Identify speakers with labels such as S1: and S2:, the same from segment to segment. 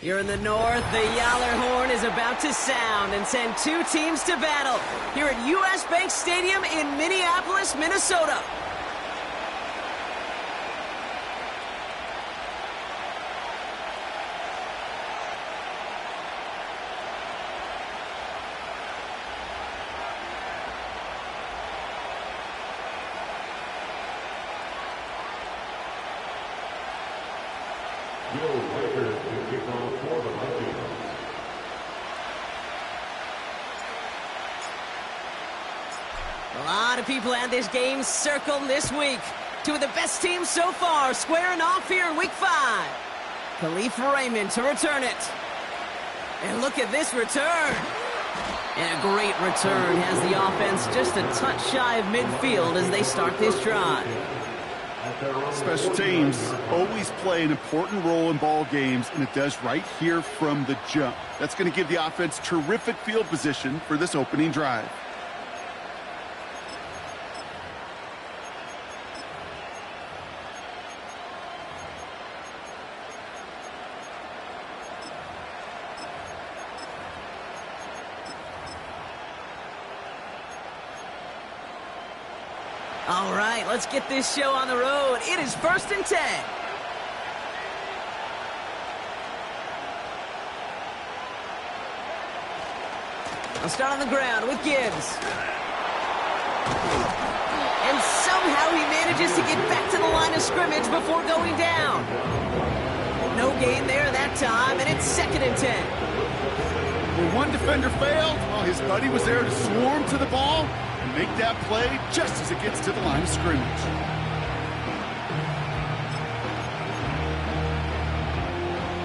S1: Here in the north, the Yaller horn is about to sound and send two teams to battle here at U.S. Bank Stadium in Minneapolis, Minnesota. A lot of people had this game circled this week. Two of the best teams so far squaring off here in Week 5. Khalif Raymond to return it. And look at this return. And a great return has the offense just a touch shy of midfield as they start this drive.
S2: Special teams always play an important role in ball games, and it does right here from the jump. That's going to give the offense terrific field position for this opening drive.
S1: All right, let's get this show on the road. It is 1st and 10. I'll start on the ground with Gibbs. And somehow he manages to get back to the line of scrimmage before going down. No gain there that time, and it's 2nd and 10.
S2: When one defender failed, well, his buddy was there to swarm to the ball and make that play just as it gets to the line of scrimmage.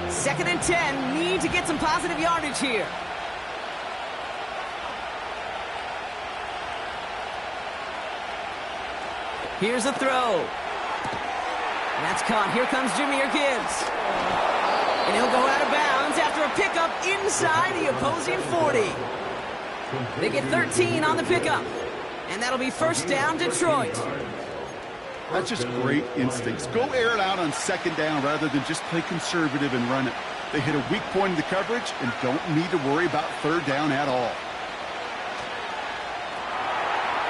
S1: Second and 10, need to get some positive yardage here. Here's a throw. That's caught. Here comes Jahmyr Gibbs. And he'll go out of bounds after a pickup inside the opposing 40. They get 13 on the pickup. And that'll be 1st down, Detroit.
S2: That's just great instincts. Go air it out on 2nd down rather than just play conservative and run it. They hit a weak point in the coverage and don't need to worry about 3rd down at all.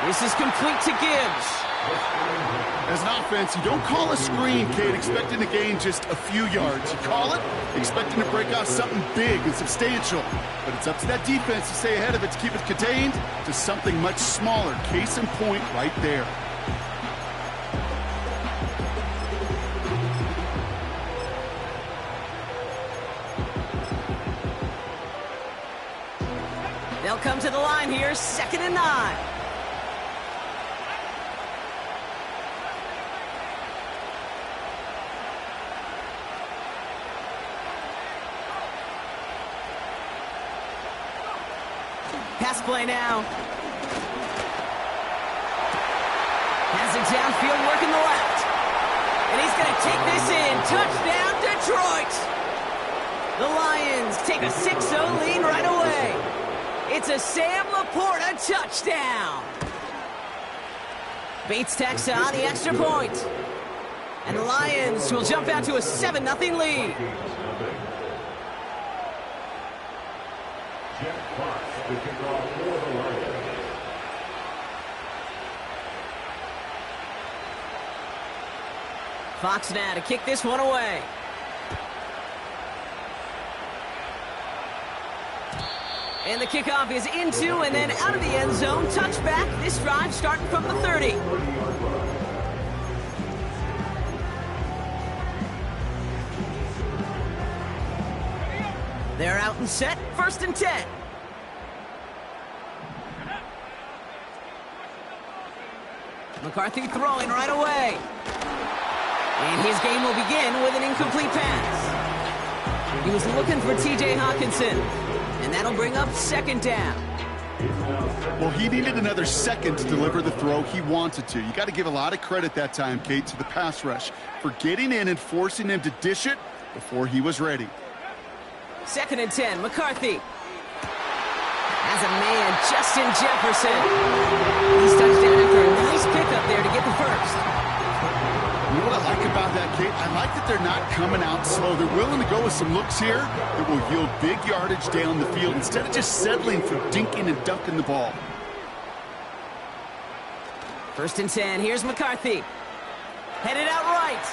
S1: This is complete to Gibbs.
S2: As an offense, you don't call a screen, Kate, expecting to gain just a few yards. You call it expecting to break off something big and substantial. But it's up to that defense to stay ahead of it to keep it contained to something much smaller. Case in point right there.
S1: They'll come to the line here, 2nd and 9. Pass play now. Has it downfield working the left. And he's going to take this in. Touchdown, Detroit. The Lions take a 6-0 lead right away. It's a Sam Laporta touchdown. Bates tacks on the extra point. And the Lions will jump out to a 7-0 lead. Fox now to kick this one away. And the kickoff is into and then out of the end zone. Touchback. This drive starting from the 30. They're out and set, 1st and 10. McCarthy throwing right away. And his game will begin with an incomplete pass. He was looking for T.J. Hawkinson, and that'll bring up 2nd down.
S2: Well, he needed another second to deliver the throw he wanted to. You got to give a lot of credit that time, Kate, to the pass rush for getting in and forcing him to dish it before he was ready.
S1: 2nd and 10, McCarthy. Has a man, Justin Jefferson. He's touchdown after a nice pickup there to get the first.
S2: You know what I like about that, Kate? I like that they're not coming out slow. They're willing to go with some looks here that will yield big yardage down the field instead of just settling for dinking and dunking the ball.
S1: 1st and 10, here's McCarthy. Headed out right.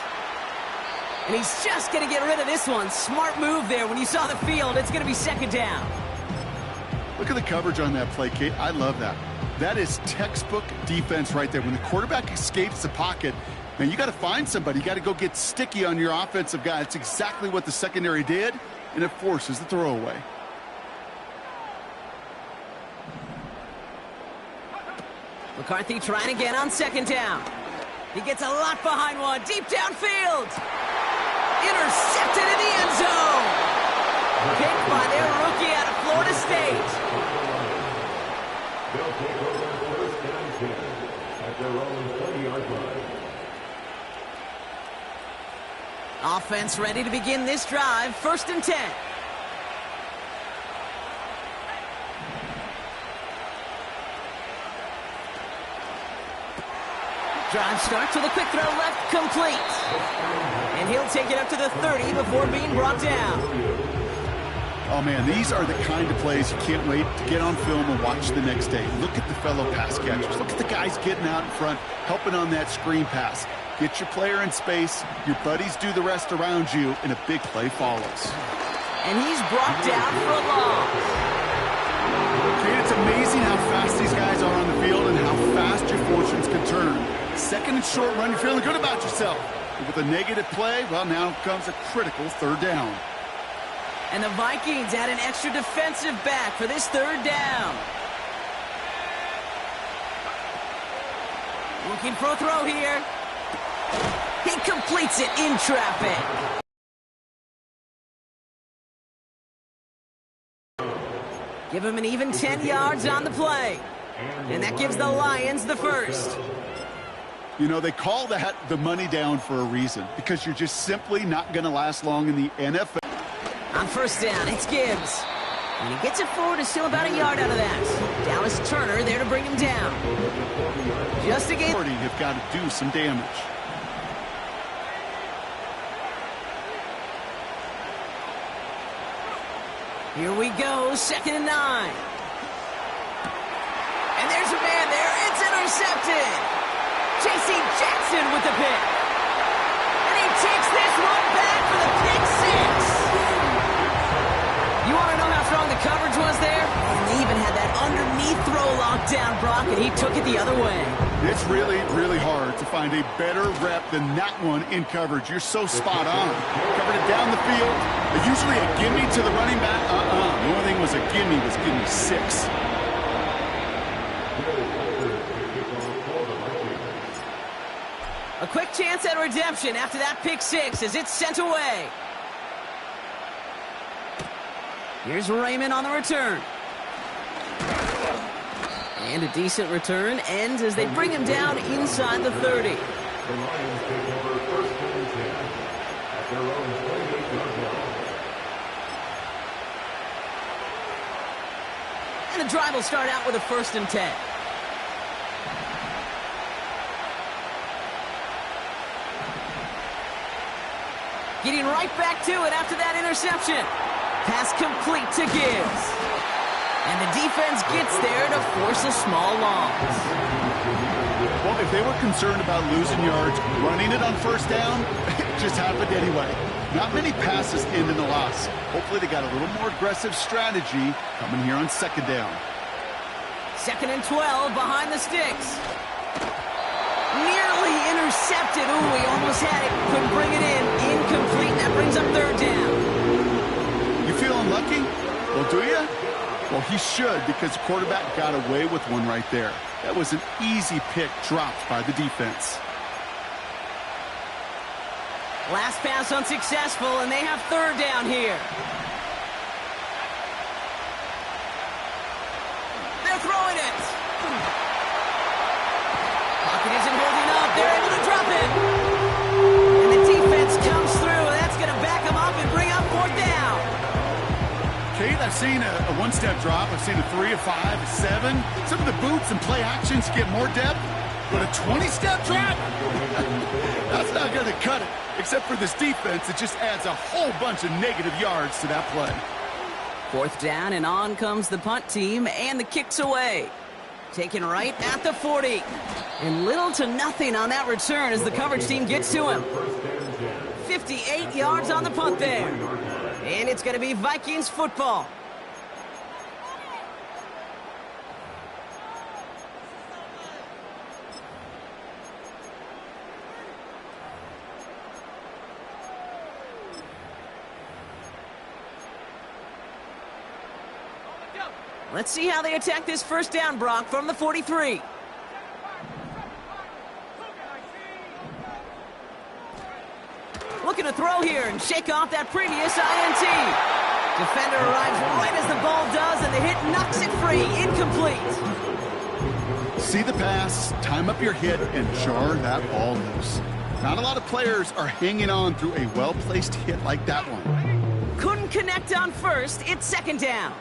S1: And he's just going to get rid of this one. Smart move there. When you saw the field, it's going to be 2nd down.
S2: Look at the coverage on that play, Kate. I love that. That is textbook defense right there. When the quarterback escapes the pocket, man, you got to find somebody. You got to go get sticky on your offensive guy. It's exactly what the secondary did, and it forces the throwaway.
S1: McCarthy trying again on 2nd down. He gets a lot behind one. Deep downfield. Intercepted in the end zone. Picked by their rookie out of Florida State.
S3: They'll take over 1st and 10 at their own 20-yard line.
S1: Offense ready to begin this drive. 1st and 10. Drive starts with a quick throw left, complete. And he'll take it up to the 30 before being brought down.
S2: Oh, man, these are the kind of plays you can't wait to get on film and watch the next day. Look at the fellow pass catchers. Look at the guys getting out in front, helping on that screen pass. Get your player in space, your buddies do the rest around you, and a big play follows.
S1: And he's brought down for a loss.
S2: Okay, it's amazing how fast these guys are on the field and how fast your fortunes can turn. 2nd and short run, you're feeling good about yourself. But with a negative play, well, now comes a critical 3rd down.
S1: And the Vikings add an extra defensive back for this 3rd down. Looking for a throw here. He completes it in traffic. Give him an even 10 yards on the play. And that gives the Lions the first.
S2: You know, they call that the money down for a reason, because you're just simply not going to last long in the NFL.
S1: On 1st down, it's Gibbs. And he gets it forward, is still about a yard out of that. Dallas Turner there to bring him down. Just a game.
S2: Have got to do some damage.
S1: Here we go, 2nd and 9. And there's a man there. It's intercepted. J.C. Jackson with the pick. And he takes this one back for the pick 6. You want to know how strong the coverage was there? And they even had that underneath throw locked down, Brock, and he took it the other way. It's
S2: really, really hard to find a better rep than that one in coverage. You're so spot on. Covered it down the field. Usually a gimme to the running back. The only thing was a gimme was gimme 6.
S1: A quick chance at redemption after that pick 6 as it's sent away. Here's Raymond on the return. And a decent return ends as they bring him down inside the 30.
S3: The Lions take over 1st and 10 at their own 28-yard line.
S1: And the drive will start out with a 1st and 10. Getting right back to it after that interception. Pass complete to Gibbs. And the defense gets there to force a small loss.
S2: Well, if they were concerned about losing yards, running it on 1st down, it just happened anyway. Not many passes end in a loss. Hopefully they got a little more aggressive strategy coming here on 2nd down.
S1: 2nd and 12 behind the sticks. Nearly intercepted. Ooh, he almost had it. Couldn't bring it in. Incomplete. That brings up 3rd down.
S2: You feeling lucky? Well, do you? Well, he should, because the quarterback got away with one right there. That was an easy pick dropped by the defense.
S1: Last pass unsuccessful, and they have third down here. They're throwing it. Pocket isn't holding up. They're able to drop it. And the defense comes through. That's going to back them up and bring up fourth down.
S2: Kate, I've seen a one-step drop. I've seen a 3, a 5, a 7. Some of the boots and play actions get more depth. But a 20-step drop? That's not going to cut it. Except for this defense, it just adds a whole bunch of negative yards to that play.
S1: Fourth down, and on comes the punt team, and the kick's away. Taken right at the 40. And little to nothing on that return as the coverage team gets to him. 58 yards on the punt there. And it's going to be Vikings football. Let's see how they attack this first down, Brock, from the 43. Looking to throw here and shake off that previous INT. Defender arrives right as the ball does, and the hit knocks it free. Incomplete.
S2: See the pass, time up your hit, and jar that ball loose. Not a lot of players are hanging on through a well-placed hit like that one.
S1: Couldn't connect on first. It's second down.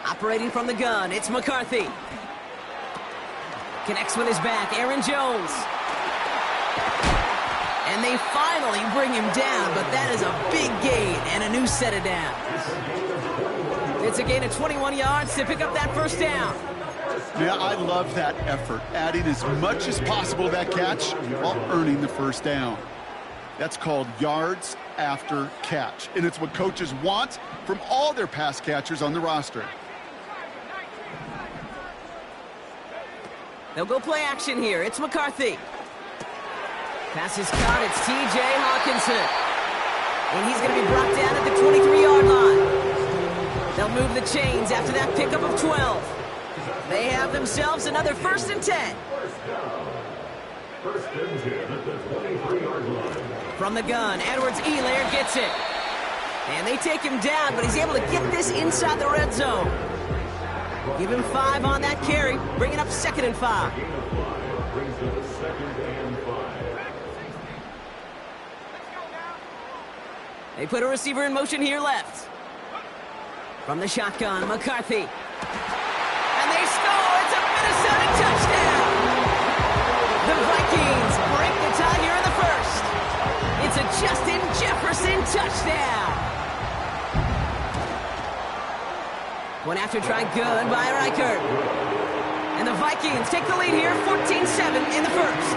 S1: Operating from the gun, it's McCarthy. Connects with his back, Aaron Jones. And they finally bring him down, but that is a big gain and a new set of downs. It's a gain of 21 yards to pick up that first down.
S2: Yeah, I love that effort, adding as much as possible to that catch while earning the first down. That's called yards after catch, and it's what coaches want from all their pass catchers on the roster.
S1: They'll go play action here. It's McCarthy. Pass is caught. It's T.J. Hawkinson. And he's going to be brought down at the 23-yard line. They'll move the chains after that pickup of 12. They have themselves another 1st and 10.
S3: First and 10 at the 23-yard line.
S1: From the gun, Edwards-Helaire gets it. And they take him down, but he's able to get this inside the red zone. Give him 5 on that carry, bringing up 2nd and 5.
S3: Brings up 2nd and 5.
S1: They put a receiver in motion here left. From the shotgun, McCarthy. And they score! It's a Minnesota touchdown! The Vikings break the tie here in the first. It's a Justin Jefferson touchdown! One after try good by Reichert. And the Vikings take the lead here, 14-7 in the first.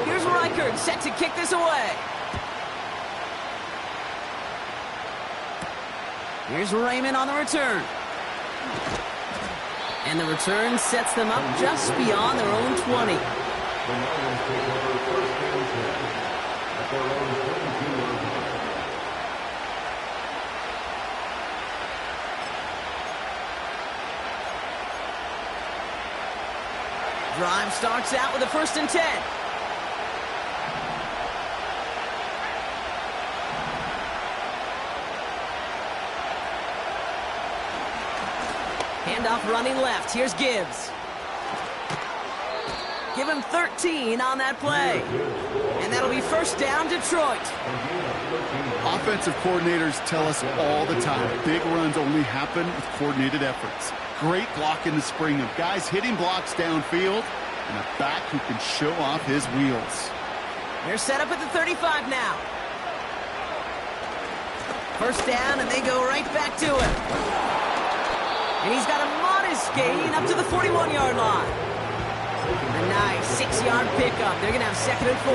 S1: Here's Reichert set to kick this away. Here's Raymond on the return. And the return sets them up just beyond their own 20.
S3: The Lions take over 1st and 10 at their own 22-yard line.
S1: Drive starts out with a 1st and 10. Handoff running left. Here's Gibbs. Give him 13 on that play. And that'll be 1st down, Detroit.
S2: Offensive coordinators tell us all the time, big runs only happen with coordinated efforts. Great block in the spring of guys hitting blocks downfield and a back who can show off his wheels.
S1: They're set up at the 35 now. 1st down, and they go right back to him. And he's got a modest gain up to the 41-yard line. A nice 6-yard pickup. They're going to have 2nd and 4.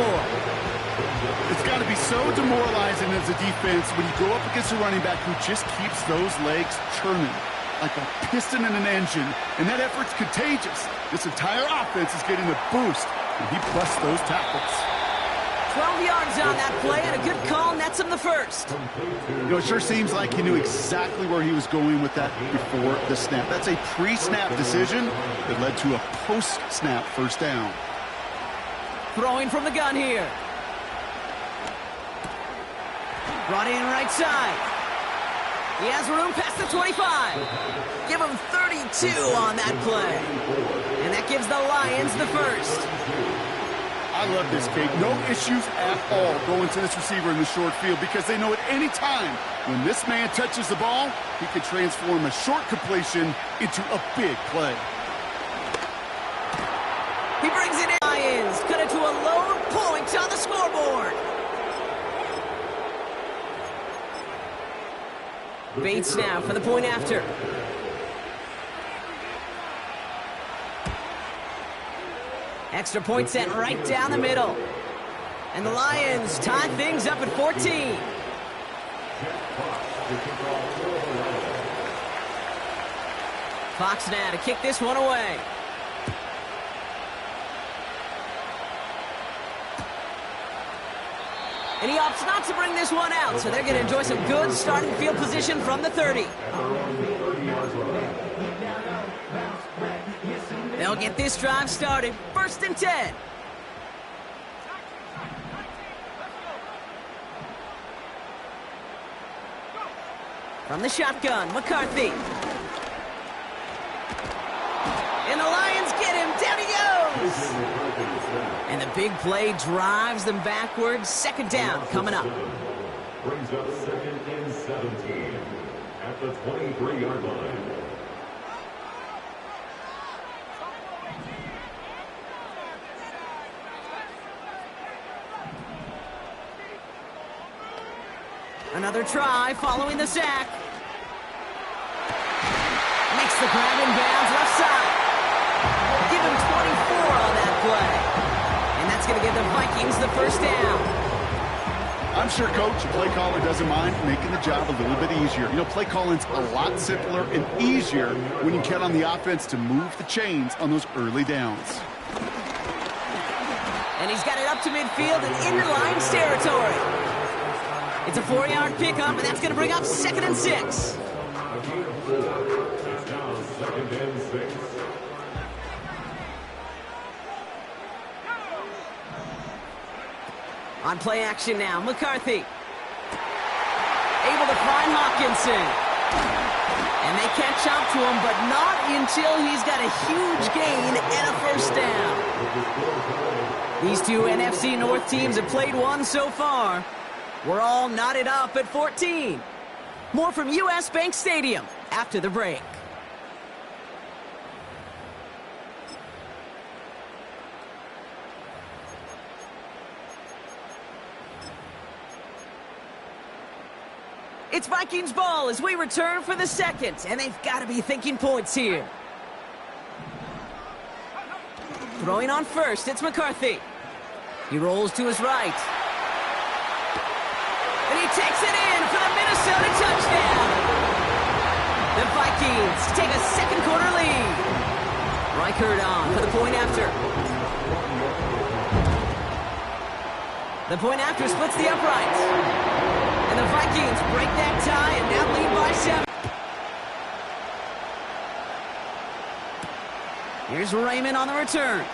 S2: It's got to be so demoralizing as a defense when you go up against a running back who just keeps those legs churning. like a piston in an engine, and that effort's contagious. This entire offense is getting a boost, and he busts those tackles.
S1: 12 yards on that play, and a good call nets him the first.
S2: You know, it sure seems like he knew exactly where he was going with that before the snap. That's a pre-snap decision that led to a post-snap first down.
S1: Throwing from the gun here. Brought in right side. He has room past the 25. Give him 32 on that play. And that gives the Lions the first.
S2: I love this, Kate. No issues at all going to this receiver in the short field because they know at any time when this man touches the ball, he can transform a short completion into a big play.
S1: He brings it in. Lions cut it to a lone point on the scoreboard. Bates now for the point after. Extra point sent right down the middle. And the Lions tie things up at 14. Fox now to kick this one away. And he opts not to bring this one out, so they're going to enjoy some good starting field position from the 30. They'll get this drive started. 1st and 10. From the shotgun, McCarthy. And the Lions get him. Down he goes. And the big play drives them backwards. 2nd down coming up.
S3: Brings up 2nd and 17 at the 23-yard line.
S1: Another try following the sack. Makes the grab in bounds left side. Give him 24 on that play. And that's going to give the Vikings the first down.
S2: I'm sure Coach, the play caller, doesn't mind making the job a little bit easier. You know, play calling's a lot simpler and easier when you count on the offense to move the chains on those early downs.
S1: And he's got it up to midfield and into Lions territory. It's a 4-yard pickup, and that's going to bring up 2nd and 6.
S3: It's now 2nd and 6.
S1: On play action now, McCarthy. Able to find Hawkinson. And they catch up to him, but not until he's got a huge gain and a first down. These two NFC North teams have played one so far. We're all knotted up at 14. More from U.S. Bank Stadium after the break. It's Vikings ball as we return for the second, and they've got to be thinking points here. Throwing on first, it's McCarthy. He rolls to his right. And he takes it in for the Minnesota touchdown. The Vikings take a second-quarter lead. Reichert on for the point after. The point after splits the uprights. And the Vikings break that tie and now lead by 7. Here's Raymond on the return.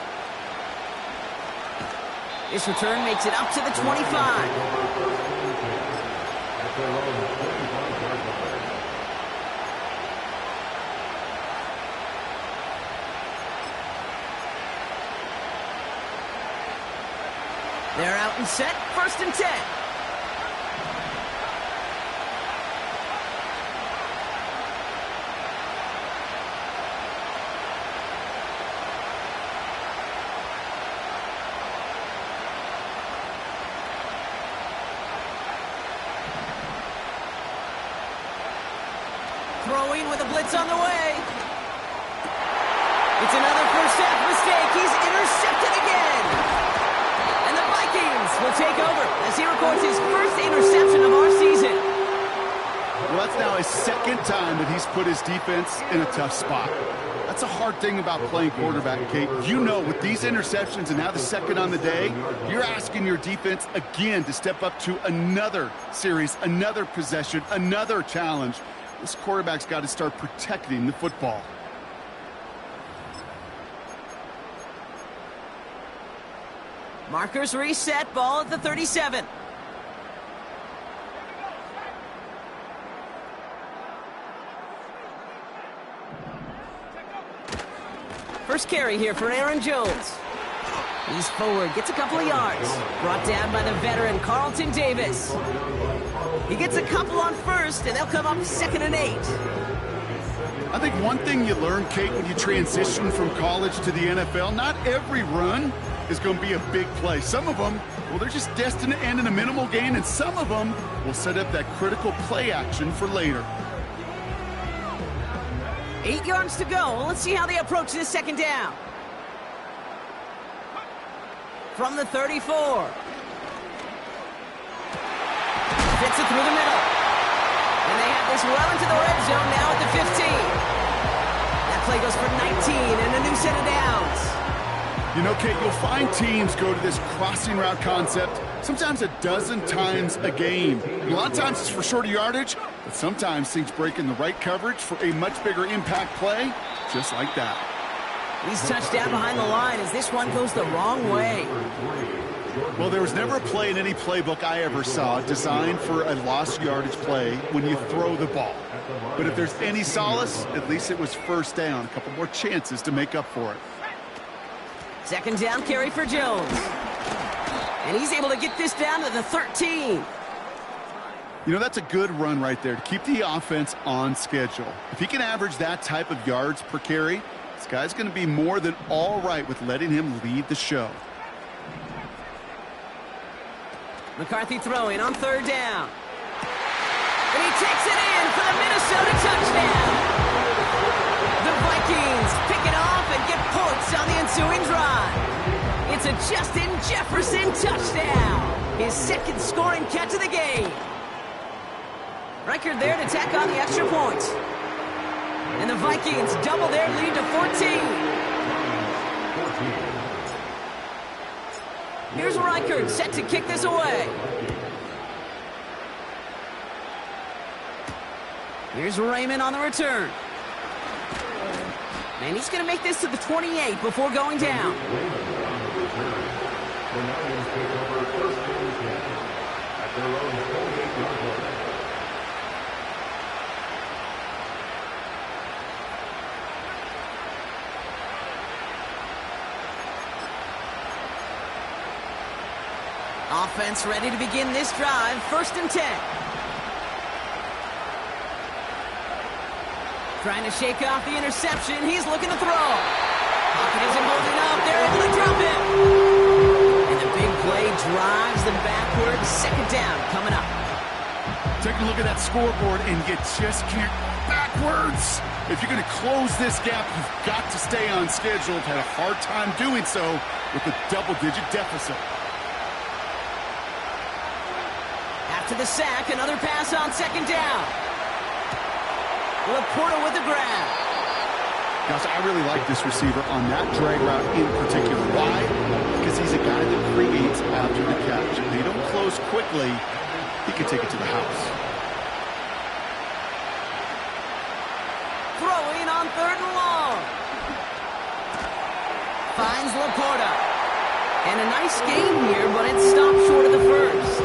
S1: This return makes it up to the 25. They're out and set, 1st and 10. Throwing with a blitz on the way. It's another first half mistake. He's intercepted again. And the Vikings will take over as he records his first interception of our season.
S2: Well, Well, that's now his second time that he's put his defense in a tough spot. That's a hard thing about playing quarterback, Kate. You know, with these interceptions and now the second on the day, you're asking your defense again to step up to another series, another possession, another challenge. This quarterback's got to start protecting the football.
S1: Markers reset, ball at the 37. First carry here for Aaron Jones. He's forward, gets a couple of yards. Brought down by the veteran, Carlton Davis. He gets a couple on first, and they'll come up 2nd and 8.
S2: I think one thing you learn, Kate, when you transition from college to the NFL, not every run is going to be a big play. Some of them, well, they're just destined to end in a minimal gain, and some of them will set up that critical play action for later.
S1: 8 yards to go. Let's see how they approach this second down. From the 34. Fits it through the middle. And they have this well into the red zone now at the 15. That play goes for 19 and a new set of downs.
S2: You know, Kate, you'll find teams go to this crossing route concept sometimes a dozen times a game. A lot of times it's for shorter yardage, but sometimes things break in the right coverage for a much bigger impact play, just like that.
S1: He's touched down behind the line as this one goes the wrong way.
S2: Well, there was never a play in any playbook I ever saw designed for a lost yardage play when you throw the ball. But if there's any solace, at least it was first down. A couple more chances to make up for it.
S1: Second down carry for Jones. And he's able to get this down to the 13.
S2: You know, that's a good run right there to keep the offense on schedule. If he can average that type of yards per carry, this guy's going to be more than all right with letting him lead the show.
S1: McCarthy throwing on 3rd down. And he takes it in for the Minnesota touchdown. The Vikings pick it off and get points on the ensuing drive. It's a Justin Jefferson touchdown. His second scoring catch of the game. Reichard there to tack on the extra point. And the Vikings double their lead to 14. Here's Reichard set to kick this away. Here's Raymond on the return. And he's going to make this to the 28 before going down. Offense ready to begin this drive. 1st and 10. Trying to shake off the interception. He's looking to throw. Pocket isn't holding up. They're able to drop it. And the big play drives them backwards. 2nd down coming up.
S2: Take a look at that scoreboard, and you just can't go backwards. If you're going to close this gap, you've got to stay on schedule. Had a hard time doing so with a double-digit deficit.
S1: After the sack, another pass on 2nd down. Laporta with the grab.
S2: Gosh, I really like this receiver on that drag route in particular. Why? Because he's a guy that creates after the catch. If they don't close quickly, he can take it to the house.
S1: Throwing on 3rd and long. Finds Laporta. And a nice gain here, but it stopped short of the first.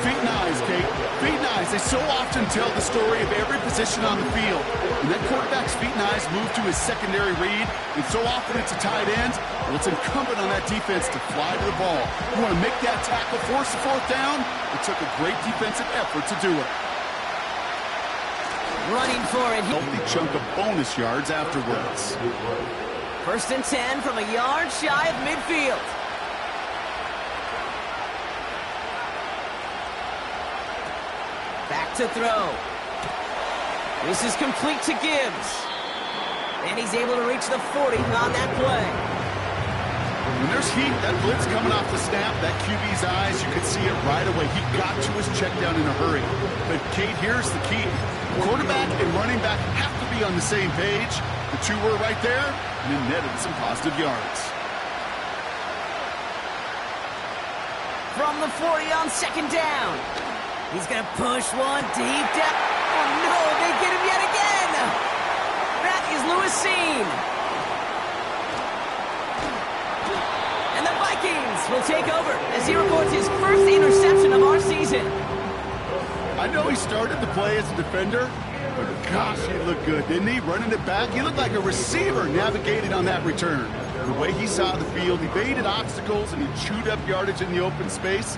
S2: Feet and eyes, Kate. Feet and eyes. They so often tell the story of every position on the field. When that quarterback's feet and eyes move to his secondary read, and so often it's a tight end, well, it's incumbent on that defense to fly to the ball. You want to make that tackle, force the 4th down? It took a great defensive effort to do it.
S1: Running for it.
S2: Healthy chunk of bonus yards afterwards.
S1: 1st and 10 from a yard shy of midfield. Back to throw. This is complete to Gibbs. And he's able to reach the 40 on that play.
S2: When there's heat, that blitz coming off the snap, that QB's eyes, you could see it right away. He got to his check down in a hurry. But, Kate, here's the key. Quarterback and running back have to be on the same page. The two were right there, and it netted some positive yards.
S1: From the 40 on second down. He's going to push one deep down. Oh, no, they get him yet again. That is Lewis Seen. And the Vikings will take over as he records his first interception of our season.
S2: I know he started to play as a defender, but gosh, he looked good, didn't he? Running it back, he looked like a receiver navigating on that return. The way he saw the field, he evaded obstacles, and he chewed up yardage in the open space.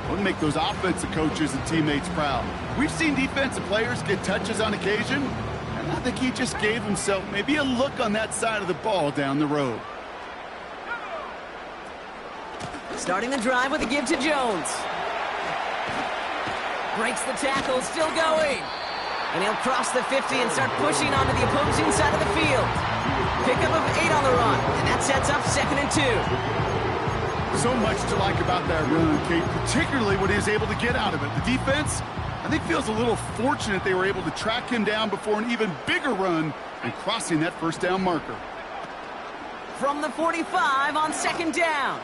S2: Wouldn't make those offensive coaches and teammates proud. We've seen defensive players get touches on occasion, and I think he just gave himself maybe a look on that side of the ball down the road.
S1: Starting the drive with a give to Jones. Breaks the tackle, still going. And he'll cross the 50 and start pushing onto the opposing side of the field. Pickup of 8 on the run, and that sets up 2nd and 2.
S2: So much to like about that run, Kate, particularly what he was able to get out of it. The defense, I think, feels a little fortunate they were able to track him down before an even bigger run and crossing that first down marker.
S1: From the 45 on 2nd down.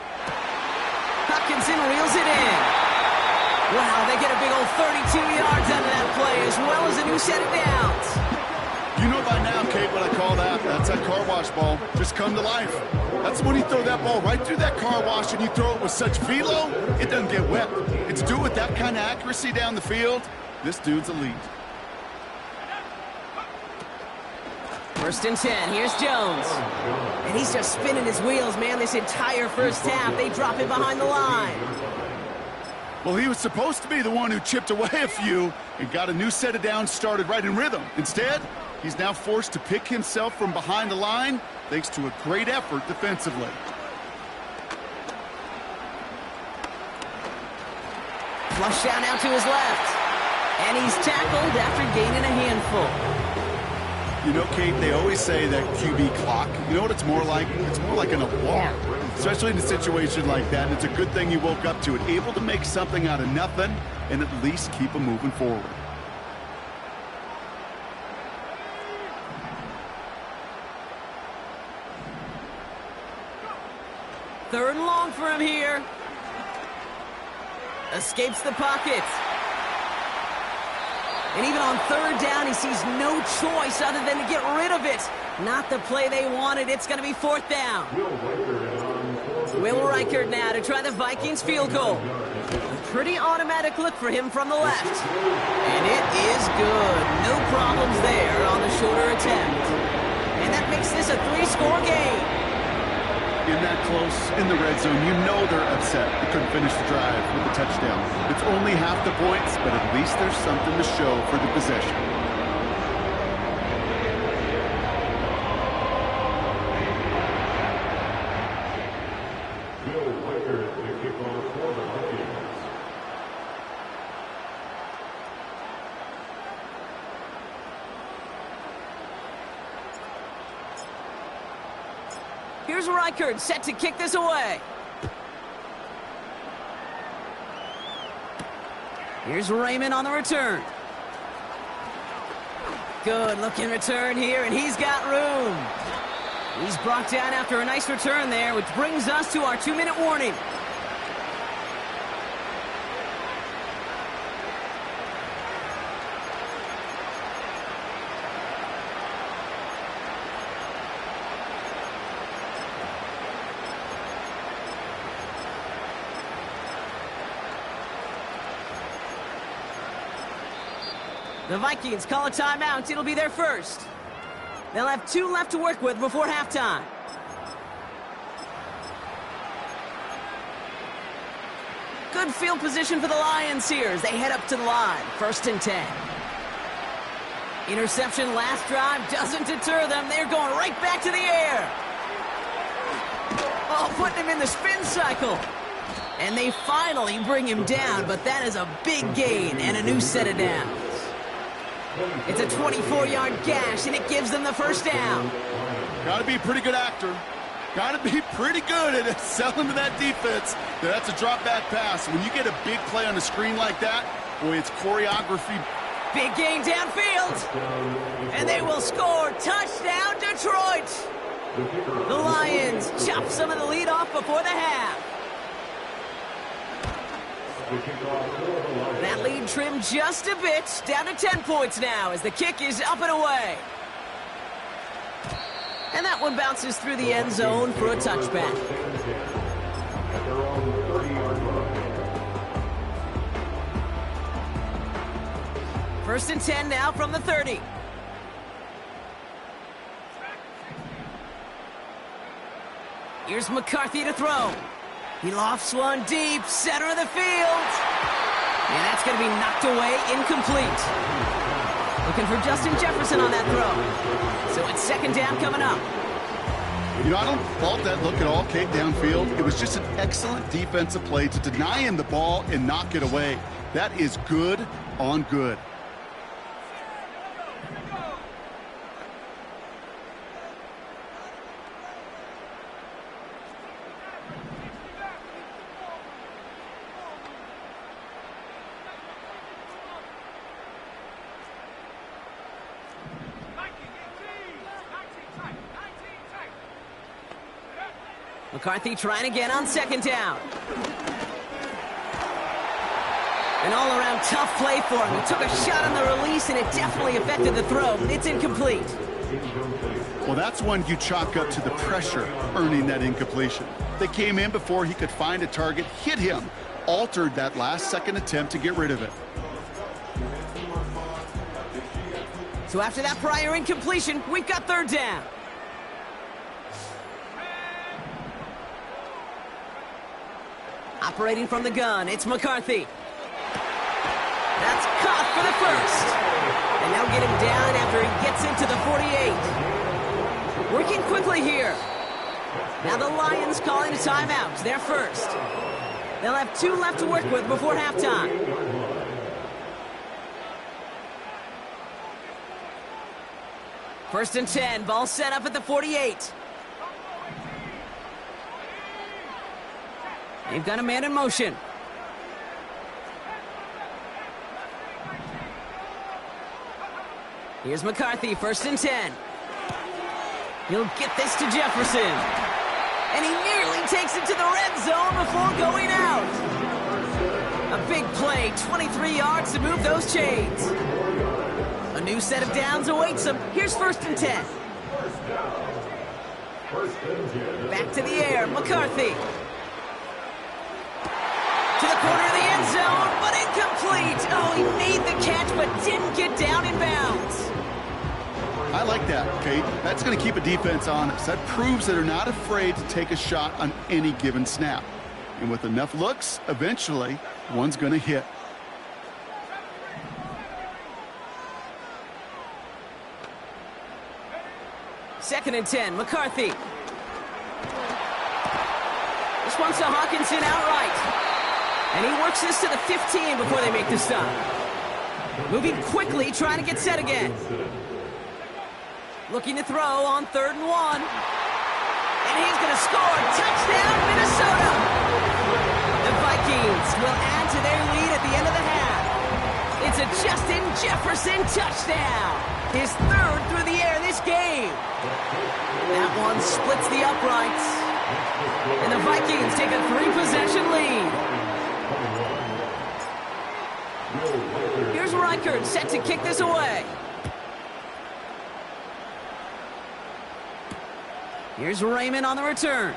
S1: Hutchinson reels it in. Wow, they get a big old 32 yards out of that play, as well as a new set of downs.
S2: You know by now, Kate, what I call that. That's that car wash ball. Just come to life. That's when you throw that ball right through that car wash and you throw it with such velo, it doesn't get wet. And to do it with that kind of accuracy down the field, this dude's elite.
S1: 1st and 10, here's Jones. And he's just spinning his wheels, man, this entire first half. They drop him behind the line.
S2: Well, he was supposed to be the one who chipped away a few and got a new set of downs started right in rhythm. Instead, he's now forced to pick himself from behind the line thanks to a great effort defensively.
S1: Flush down out to his left. And he's tackled after gaining a handful.
S2: You know, Kate, they always say that QB clock, you know what it's more like? It's more like an alarm, especially in a situation like that. And it's a good thing you woke up to it, able to make something out of nothing and at least keep them moving forward.
S1: Third and long for him here. Escapes the pocket. And even on 3rd down, he sees no choice other than to get rid of it. Not the play they wanted. It's going to be 4th down. Will Reichert now to try the Vikings field goal. A pretty automatic look for him from the left. And it is good. No problems there on the shorter attempt. And that makes this a 3-score game.
S2: In that close, in the red zone, you know they're upset. They couldn't finish the drive with a touchdown. It's only half the points, but at least there's something to show for the possession.
S3: Bill Reichert, the kickoff for the Vikings.
S1: Here's Reichert set to kick this away. Here's Raymond on the return. Good looking return here, and he's got room. He's brought down after a nice return there, which brings us to our 2-minute warning. The Vikings call a timeout. It'll be their first. They'll have 2 left to work with before halftime. Good field position for the Lions here as they head up to the line. 1st and 10. Interception last drive doesn't deter them. They're going right back to the air. Oh, putting him in the spin cycle. And they finally bring him down, but that is a big gain and a new set of downs. It's a 24-yard gash, and it gives them the first down.
S2: Got to be a pretty good actor. Got to be pretty good at selling to that defense. That's a drop back pass. When you get a big play on the screen like that, boy, it's choreography.
S1: Big gain downfield. And they will score. Touchdown, Detroit. The Lions chop some of the lead off before the half. That lead trimmed just a bit, down to 10 points now as the kick is up and away. And that one bounces through the end zone for a touchback. First and 10 now from the 30. Here's McCarthy to throw. He lofts one deep, center of the field. And that's going to be knocked away, incomplete. Looking for Justin Jefferson on that throw. So it's second down coming up.
S2: You know, I don't fault that look at all, Kate, downfield. It was just an excellent defensive play to deny him the ball and knock it away. That is good on good.
S1: McCarthy trying again on second down. An all-around tough play for him. He took a shot on the release, and it definitely affected the throw. It's incomplete.
S2: Well, that's one you chalk up to the pressure earning that incompletion. They came in before he could find a target, hit him, altered that last-second attempt to get rid of it.
S1: So after that prior incompletion, we've got third down. Operating from the gun, it's McCarthy. That's caught for the first. And they'll get him down after he gets into the 48. Working quickly here. Now the Lions calling a timeout. They're first. They'll have 2 left to work with before halftime. First and 10, ball set up at the 48. They've got a man in motion. Here's McCarthy, first and 10. He'll get this to Jefferson. And he nearly takes it to the red zone before going out. A big play, 23 yards to move those chains. A new set of downs awaits him. Here's first and 10. Back to the air, McCarthy. To the corner of the end zone, but incomplete. Oh, he made the catch, but didn't get down in bounds.
S2: I like that, Kate. That's going to keep a defense honest. That proves that they're not afraid to take a shot on any given snap. And with enough looks, eventually, one's going to hit.
S1: Second and 10, McCarthy. This one's to Hawkinson outright. And he works this to the 15 before they make the stop. Moving quickly, trying to get set again. Looking to throw on 3rd and 1. And he's going to score. Touchdown, Minnesota. The Vikings will add to their lead at the end of the half. It's a Justin Jefferson touchdown. His 3rd through the air this game. That one splits the uprights. And the Vikings take a 3-possession lead. Here's Reichert set to kick this away. Here's Raymond on the return.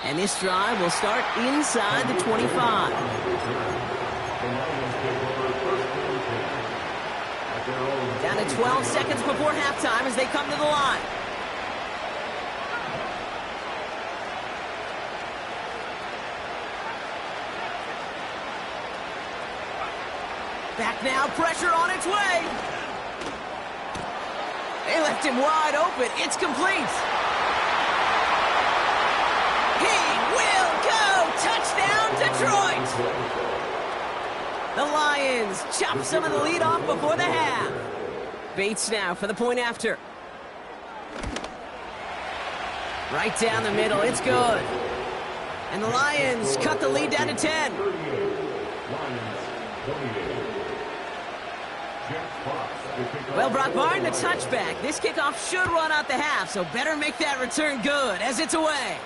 S1: And this drive will start inside the 25. Down to 12 seconds before halftime as they come to the line. Back now, pressure on its way. They left him wide open. It's complete. He will go. Touchdown, Detroit. The Lions chop some of the lead off before the half. Bates now for the point after. Right down the middle, it's good. And the Lions cut the lead down to 10. Well, Brock Martin, a touchback. This kickoff should run out the half, so better make that return good as it's away.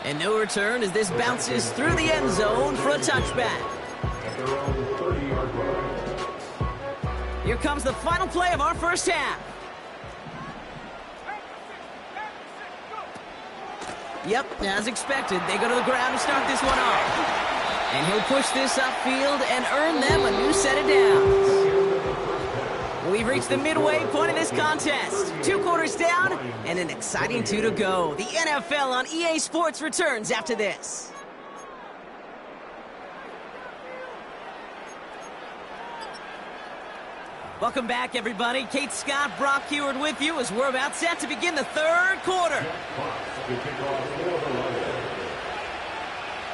S1: And no return as this bounces through the end zone for a touchback. Here comes the final play of our first half. Yep, as expected, they go to the ground to start this one off. And he'll push this upfield and earn them a new set of downs. We've reached the midway point of this contest. 2 quarters down and an exciting 2 to go. The NFL on EA Sports returns after this. Welcome back, everybody. Kate Scott, Brock Heward with you as we're about set to begin the 3rd quarter.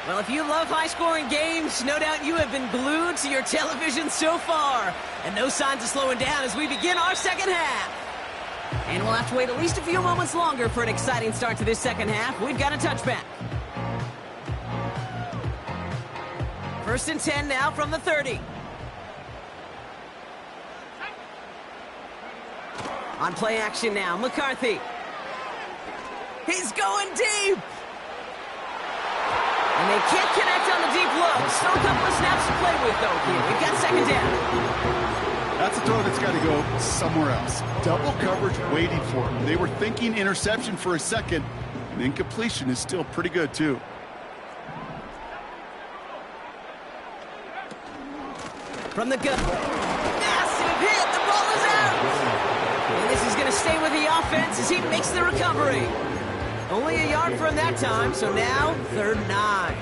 S1: Well, if you love high-scoring games, no doubt you have been glued to your television so far. And no signs of slowing down as we begin our second half. And we'll have to wait at least a few moments longer for an exciting start to this second half. We've got a touchback. 1st and 10 now from the 30. On play action now, McCarthy. He's going deep. And they can't connect on the deep look. Still a couple of snaps to play with, though, here. We've got 2nd down.
S2: That's a throw that's got to go somewhere else. Double coverage waiting for him. They were thinking interception for a second, and incompletion is still pretty good, too.
S1: From the gun. Massive hit. The ball is out. And this is going to stay with the offense as he makes the recovery. Only a yard from that time, so now 3rd and 9.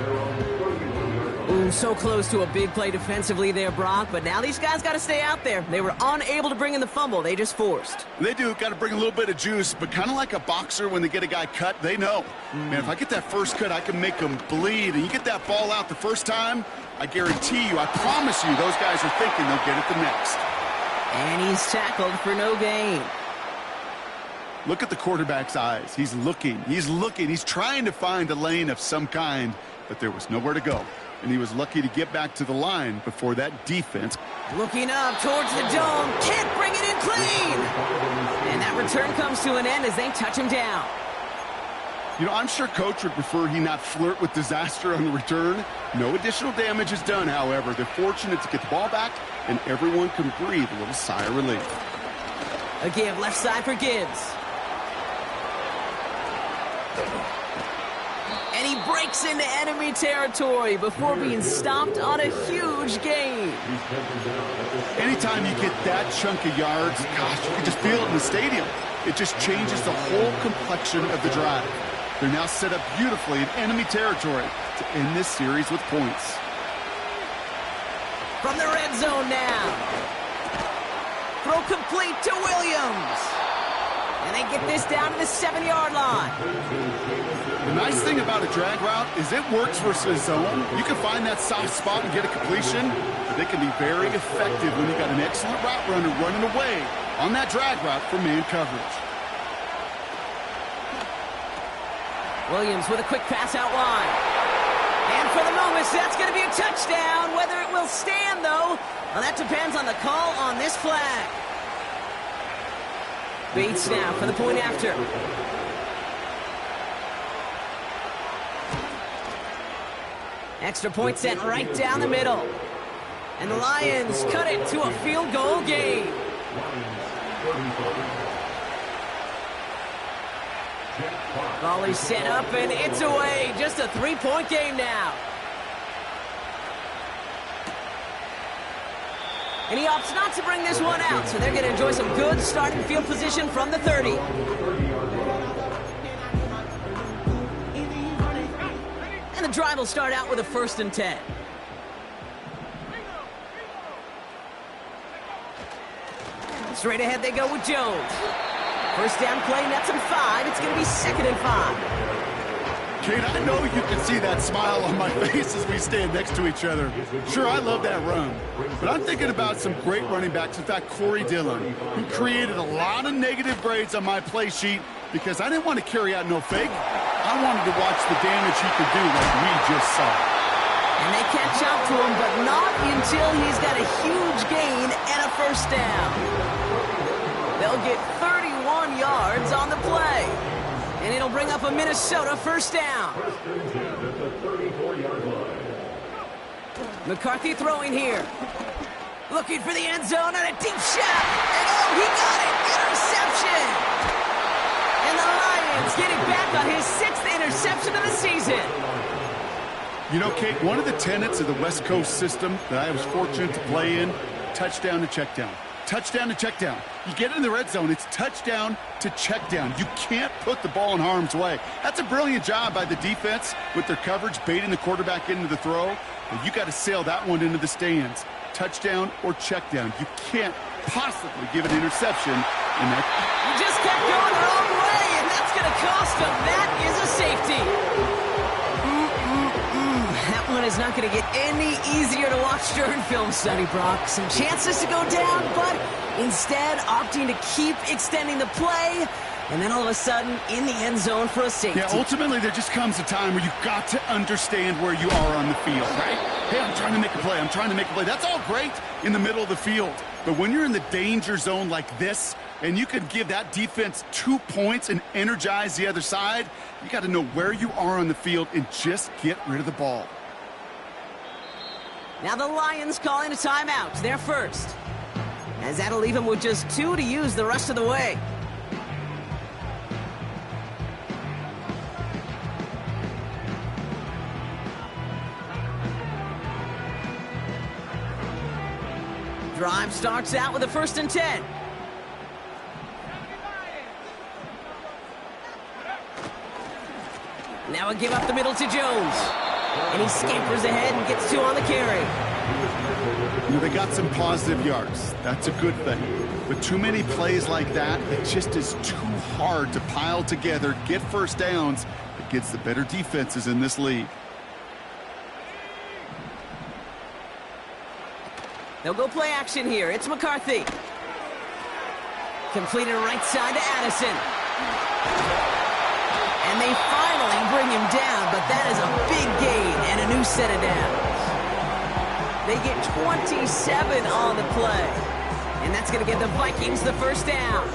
S1: Ooh, so close to a big play defensively there, Brock, but now these guys got to stay out there. They were unable to bring in the fumble they just forced.
S2: They do, got to bring a little bit of juice, but kind of like a boxer when they get a guy cut, they know. Man, if I get that first cut, I can make them bleed, and you get that ball out the first time, I guarantee you, I promise you, those guys are thinking they'll get it the next.
S1: And he's tackled for no gain.
S2: Look at the quarterback's eyes. He's looking. He's trying to find a lane of some kind, but there was nowhere to go. And he was lucky to get back to the line before that defense.
S1: Looking up towards the dome. Can't bring it in clean. And that return comes to an end as they touch him down.
S2: You know, I'm sure Coach would prefer he not flirt with disaster on the return. No additional damage is done, however. They're fortunate to get the ball back, and everyone can breathe a little sigh of relief.
S1: A give left side for Gibbs. And he breaks into enemy territory before being stopped on a huge gain.
S2: Anytime you get that chunk of yards, gosh, you can just feel it in the stadium. It just changes the whole complexion of the drive. They're now set up beautifully in enemy territory to end this series with points.
S1: From the red zone now. Throw complete to Williams. And they get this down to the 7-yard line.
S2: The nice thing about a drag route is it works versus zone. You can find that soft spot and get a completion, but they can be very effective when you've got an excellent route runner running away on that drag route for man coverage.
S1: Williams with a quick pass out wide. And for the moment, that's going to be a touchdown. Whether it will stand, though, well, that depends on the call on this flag. Bates now for the point after. Extra point sent right down the middle. And the Lions cut it to a field goal game. Volley set up and it's away. Just a 3-point game now. And he opts not to bring this one out, so they're going to enjoy some good starting field position from the 30. And the drive will start out with a 1st and 10. Straight ahead they go with Jones. First down play, nets him 5. It's going to be 2nd and 5.
S2: Kate, I know you can see that smile on my face as we stand next to each other. Sure, I love that run, but I'm thinking about some great running backs. In fact, Corey Dillon, who created a lot of negative grades on my play sheet because I didn't want to carry out no fake. I wanted to watch the damage he could do like we just saw.
S1: And they catch up to him, but not until he's got a huge gain and a first down. They'll get 31 yards on the play. And it'll bring up a Minnesota first down. McCarthy throwing here. Looking for the end zone and a deep shot. And oh, he got it! Interception! And the Lions get it back on his 6th interception of the season.
S2: You know, Kate, one of the tenets of the West Coast system that I was fortunate to play in, touchdown to check down. Touchdown to check down. You get in the red zone, it's touchdown to check down. You can't put the ball in harm's way. That's a brilliant job by the defense with their coverage, baiting the quarterback into the throw. But you got to sail that one into the stands. Touchdown or check down. You can't possibly give an interception in that.
S1: You just kept going the wrong way, and that's going to cost them. That is a safety. That one is not going to get any easier to watch during film study, Brock. Some chances to go down, but instead opting to keep extending the play, and then all of a sudden in the end zone for a safety.
S2: Yeah, ultimately there just comes a time where you've got to understand where you are on the field, right? Hey, I'm trying to make a play. I'm trying to make a play. That's all great in the middle of the field. But when you're in the danger zone like this, and you could give that defense 2 points and energize the other side, you got to know where you are on the field and just get rid of the ball.
S1: Now the Lions calling a timeout. They're first. As that'll leave them with just 2 to use the rest of the way. Drive starts out with a 1st and 10. Now a give up the middle to Jones. And he scampers ahead and gets 2 on the carry.
S2: You know, they got some positive yards. That's a good thing. But too many plays like that, it just is too hard to pile together, get first downs against the better defenses in this league.
S1: They'll go play action here. It's McCarthy. Completed right side to Addison. And they finally bring him down, but that is a big gain and a new set of downs. They get 27 on the play. And that's going to get the Vikings the first down.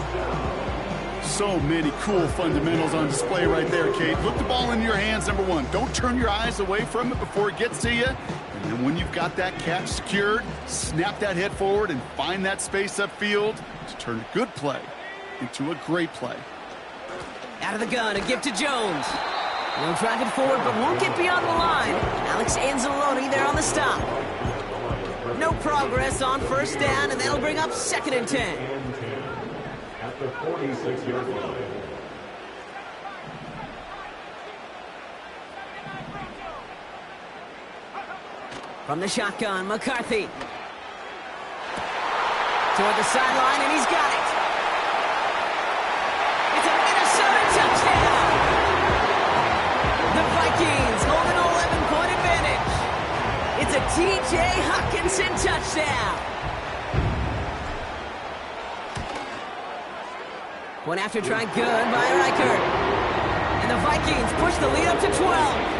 S2: So many cool fundamentals on display right there, Kate. Look the ball in your hands, number one. Don't turn your eyes away from it before it gets to you. And then when you've got that catch secured, snap that head forward and find that space upfield to turn a good play into a great play.
S1: Out of the gun, a give to Jones. They'll drive it forward, but won't get beyond the line. Alex Anzalone there on the stop. No progress on first down, and that'll bring up 2nd and 10.
S3: At the 46-yard line.
S1: From the shotgun, McCarthy. Toward the sideline, and he's got it. It's a Minnesota touchdown. The Vikings hold an 11-point advantage. It's a T.J. Hockenson touchdown. One after try good by Reichert. And the Vikings push the lead up to 12.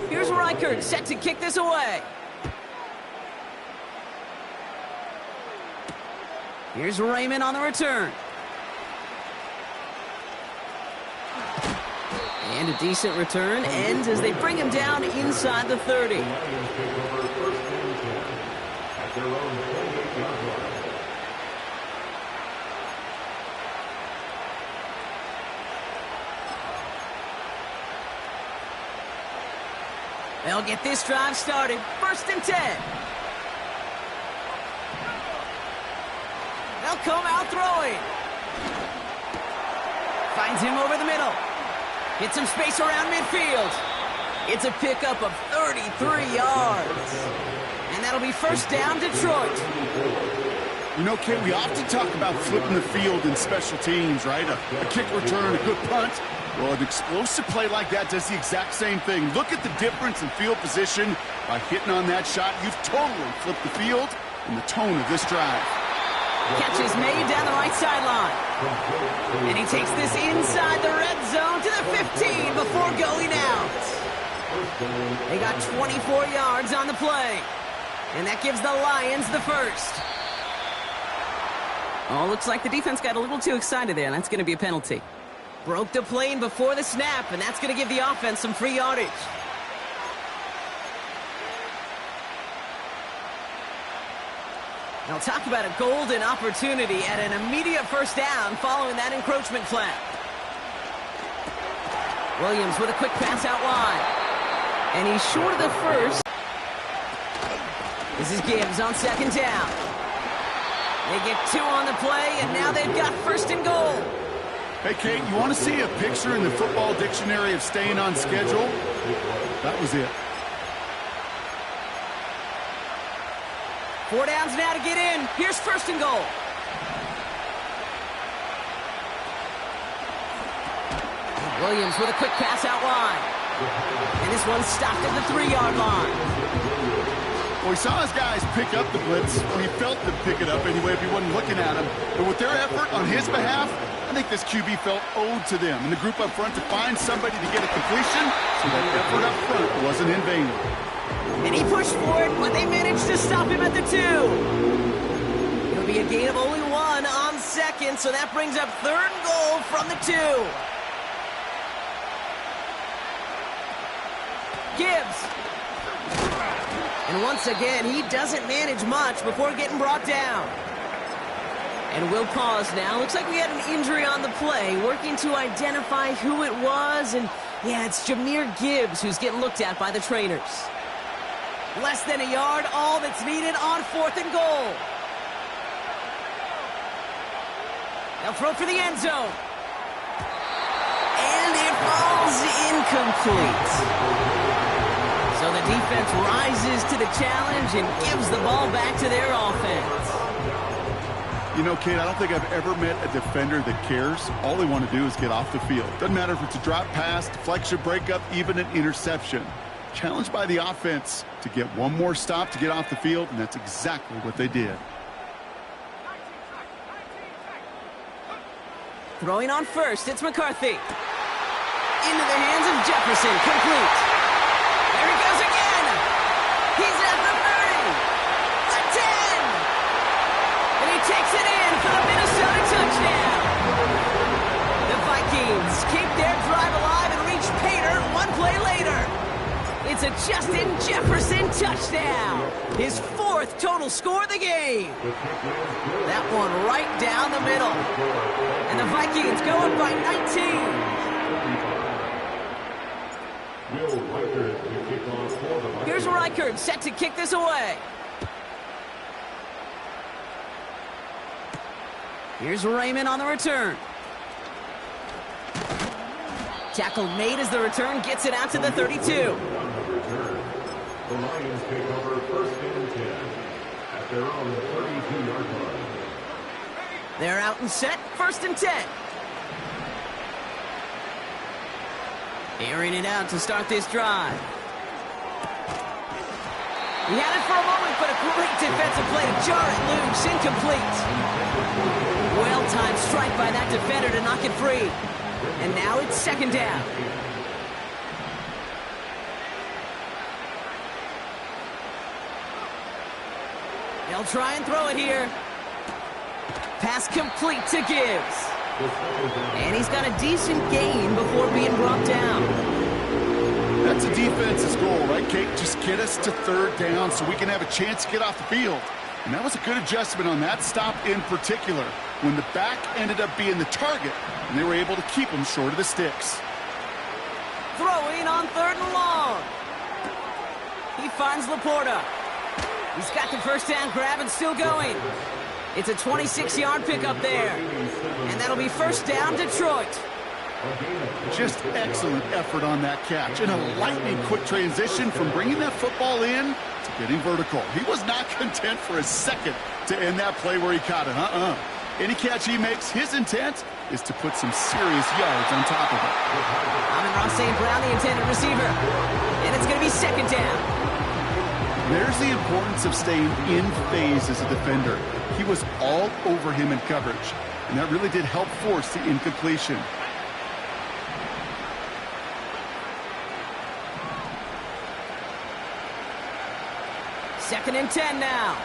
S1: Here's Reichert set to kick this away. Here's Raymond on the return. And a decent return ends as they bring him down inside the 30. They'll get this drive started. 1st and 10. They'll come out throwing. Finds him over the middle. Get some space around midfield. It's a pickup of 33 yards. And that'll be first down, Detroit.
S2: You know, Kate, we often talk about flipping the field in special teams, right? A kick return, a good punt. Well, an explosive play like that does the exact same thing. Look at the difference in field position. By hitting on that shot, you've totally flipped the field and the tone of this drive.
S1: Catch is made down the right sideline. And he takes this inside the red zone to the 15 before going out. They got 24 yards on the play. And that gives the Lions the first. Oh, looks like the defense got a little too excited there, and that's going to be a penalty. Broke the plane before the snap, and that's going to give the offense some free yardage. Now talk about a golden opportunity at an immediate first down following that encroachment flag. Williams with a quick pass out wide. And he's short of the first. This is Gibbs on second down. They get 2 on the play, and now they've got first and goal.
S2: Hey, Kate, you want to see a picture in the football dictionary of staying on schedule? That was it.
S1: 4 downs now to get in. Here's first and goal. Williams with a quick pass out wide. And this one's stopped at the 3-yard line.
S2: Well, he saw his guys pick up the blitz, or he felt them pick it up anyway if he wasn't looking at him. But with their effort on his behalf, I think this QB felt owed to them and the group up front to find somebody to get a completion, so that effort up front wasn't in vain.
S1: And he pushed for it, but they managed to stop him at the 2. It'll be a gain of only 1 on second, so that brings up 3rd and goal from the 2. Gibbs. And once again, he doesn't manage much before getting brought down. And we'll pause now. Looks like we had an injury on the play, working to identify who it was. And yeah, it's Jahmyr Gibbs who's getting looked at by the trainers. Less than a yard, all that's needed on 4th and goal. They'll throw for the end zone. And it falls incomplete. So the defense rises to the challenge and gives the ball back to their offense.
S2: You know, Kate, I don't think I've ever met a defender that cares. All they want to do is get off the field. Doesn't matter if it's a drop pass, deflection, breakup, even an interception. Challenged by the offense to get one more stop to get off the field, and that's exactly what they did.
S1: Throwing on first, it's McCarthy. Into the hands of Jefferson, complete. There he goes again. He's at the 30, the 10. And he takes it in for the Minnesota touchdown. The Vikings keep their drive alive and reach Pater 1 play later. It's a Justin Jefferson touchdown. His 4th total score of the game. That one right down the middle. And the Vikings go up by 19. Here's Reichert set to kick this away. Here's Raymond on the return. Tackle made as the return gets it out to the 32.
S3: The Lions take over 1st and 10 at their own 32-yard line.
S1: They're out and set, 1st and 10. Airing it out to start this drive. He had it for a moment, but a great defensive play to jar it loose, incomplete. Well-timed strike by that defender to knock it free. And now it's 2nd down. They'll try and throw it here. Pass complete to Gibbs. And he's got a decent gain before being brought down.
S2: That's a defense's goal, right, Kate? Just get us to 3rd down so we can have a chance to get off the field. And that was a good adjustment on that stop in particular, when the back ended up being the target, and they were able to keep him short of the sticks.
S1: Throwing on 3rd and long. He finds Laporta. He's got the first down grab and still going. It's a 26-yard pickup there. And that'll be 1st down, Detroit.
S2: Just excellent effort on that catch. And a lightning-quick transition from bringing that football in to getting vertical. He was not content for a second to end that play where he caught it. Any catch he makes, his intent is to put some serious yards on top of it.
S1: Amon-Ra St. Brown, the intended receiver. And it's going to be 2nd down.
S2: There's the importance of staying in phase as a defender. He was all over him in coverage, and that really did help force the incompletion.
S1: Second and 10 now.